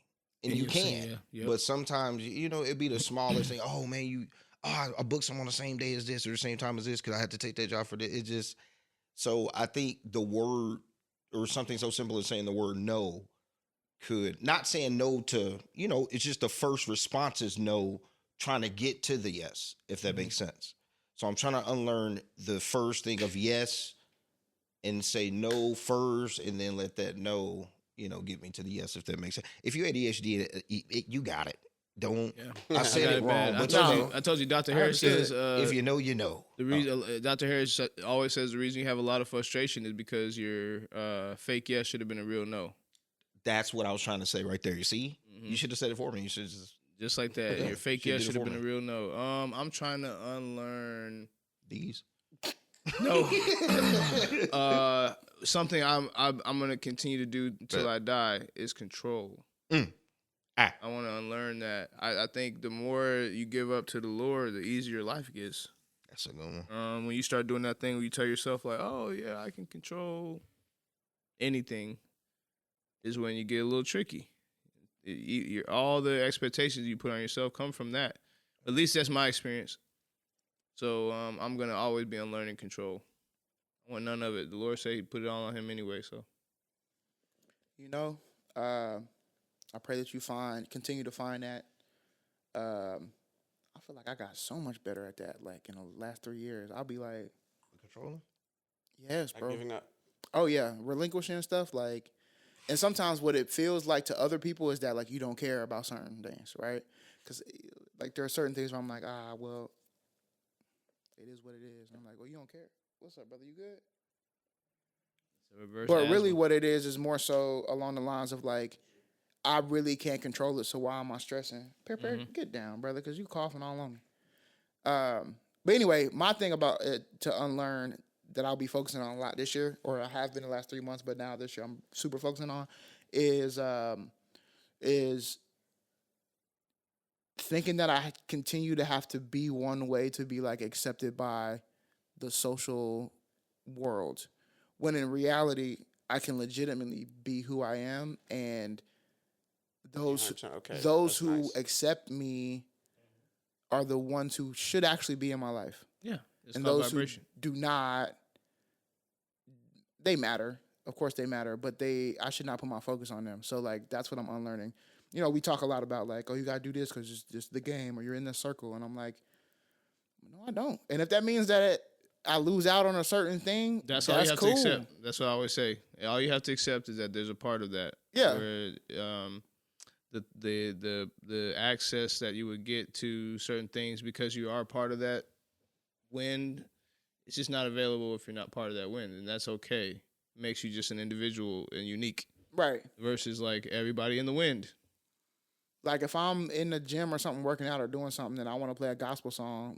And you can. Yeah. Yep. But sometimes, it'd be the smallest thing. Oh, man, I booked someone on the same day as this or the same time as this because I had to take that job for this. It just, so I think the word or something so simple as saying the word no could, not saying no to, it's just the first response is no, trying to get to the yes, if that makes sense. So I'm trying to unlearn the first thing of yes and say no first and then let that no, get me to the yes, if that makes sense. If you're ADHD, you got it. Don't. Yeah. I said it wrong, but I told you, Dr. Harris says, if you know, you know. the reason Dr. Harris always says the reason you have a lot of frustration is because your fake yes should have been a real no. That's what I was trying to say right there. You see, you should have said it for me. You should Just like that. Yeah, Your fake she yes did it should have for been a me. real no. I'm trying to unlearn. these. No. Something I'm gonna continue to do until I die is control. Ah. I want to unlearn that. I think the more you give up to the Lord, the easier life gets. That's a good one. When you start doing that thing where you tell yourself like, "Oh yeah, I can control anything," is when you get a little tricky. All the expectations you put on yourself come from that. At least that's my experience. So I'm gonna always be unlearning control. I want none of it. The Lord said He put it all on Him anyway. So I pray that you continue to find that. I feel like I got so much better at that. Like in the last 3 years, I'll be like, Controller? yes, Like bro. giving up. Oh yeah, relinquishing stuff. Like, and sometimes what it feels like to other people is that like you don't care about certain things, right? Because like there are certain things where I'm like, well, it is what it is. And I'm like, well, you don't care. What's up, brother? You good? But really, what it is more so along the lines of like, I really can't control it. So why am I stressing? Get down, brother, because you coughing all on me. But anyway, my thing about it to unlearn that I'll be focusing on a lot this year, or I have been the last 3 months, but now this year I'm super focusing on, is thinking that I continue to have to be one way to be like accepted by the social world, when in reality I can legitimately be who I am, and those who accept me are the ones who should actually be in my life. Yeah. It's and called those vibration. who do not, they matter. Of course they matter, but I should not put my focus on them. So like, that's what I'm unlearning. You know, we talk a lot about like, oh, you got to do this because it's just the game, or you're in this circle. And I'm like, no, I don't. And if that means that I lose out on a certain thing, that's all you have to accept. That's what I always say. All you have to accept is that there's a part of that. Yeah. Where, the access that you would get to certain things because you are part of that wind, it's just not available if you're not part of that wind, and that's okay. It makes you just an individual and unique, right? Versus like everybody in the wind. Like if I'm in the gym or something working out or doing something, and I want to play a gospel song,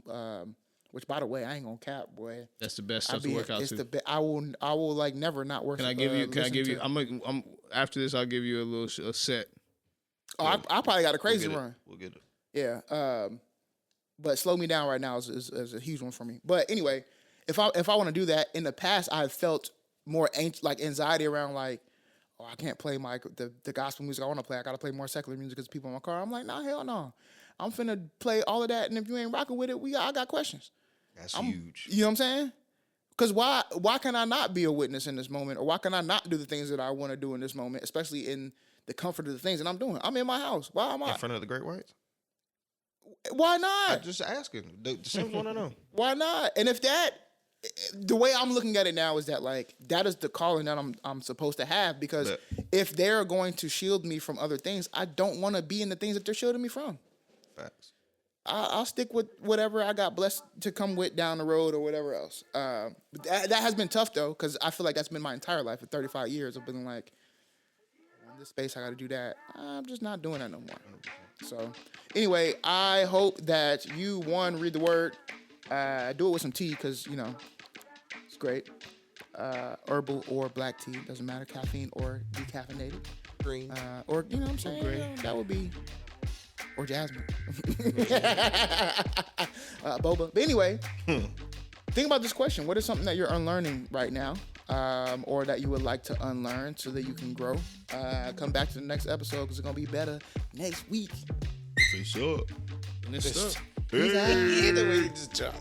which by the way I ain't gonna cap, boy. That's the best stuff to work out to. I will like never not work. Can I give you? I'm after this. I'll give you a set. Oh, I probably got a crazy run. We'll get it. Yeah. But Slow Me Down right now is a huge one for me. But anyway, if I want to do that, in the past I've felt more anxiety around like, oh, I can't play the gospel music I want to play. I got to play more secular music because people in my car. I'm like, nah, hell no. I'm finna play all of that, and if you ain't rocking with it, I got questions. That's huge. You know what I'm saying? Because why can I not be a witness in this moment, or why can I not do the things that I want to do in this moment, especially in the comfort of the things that I'm doing? I'm in my house. Why am I in front of the Great Whites? Why not? I'm just asking. The Sims want to know. Why not? And if the way I'm looking at it now is that like that is the calling that I'm supposed to have, because if they're going to shield me from other things, I don't want to be in the things that they're shielding me from. Facts. I'll stick with whatever I got blessed to come with down the road or whatever else. That has been tough though, because I feel like that's been my entire life for 35 years of being like, in this space I got to do that. I'm just not doing that no more. So anyway, I hope that you read the word, do it with some tea, because you know it's great. Herbal or black tea, doesn't matter, caffeine or decaffeinated, green, or you know what I'm saying, you know, that would be. Or jasmine. Boba. But anyway, think about this question. What is something that you're unlearning right now, or that you would like to unlearn so that you can grow? Come back to the next episode, because it's going to be better next week. For sure. And it's stuck. Either way, you just jump.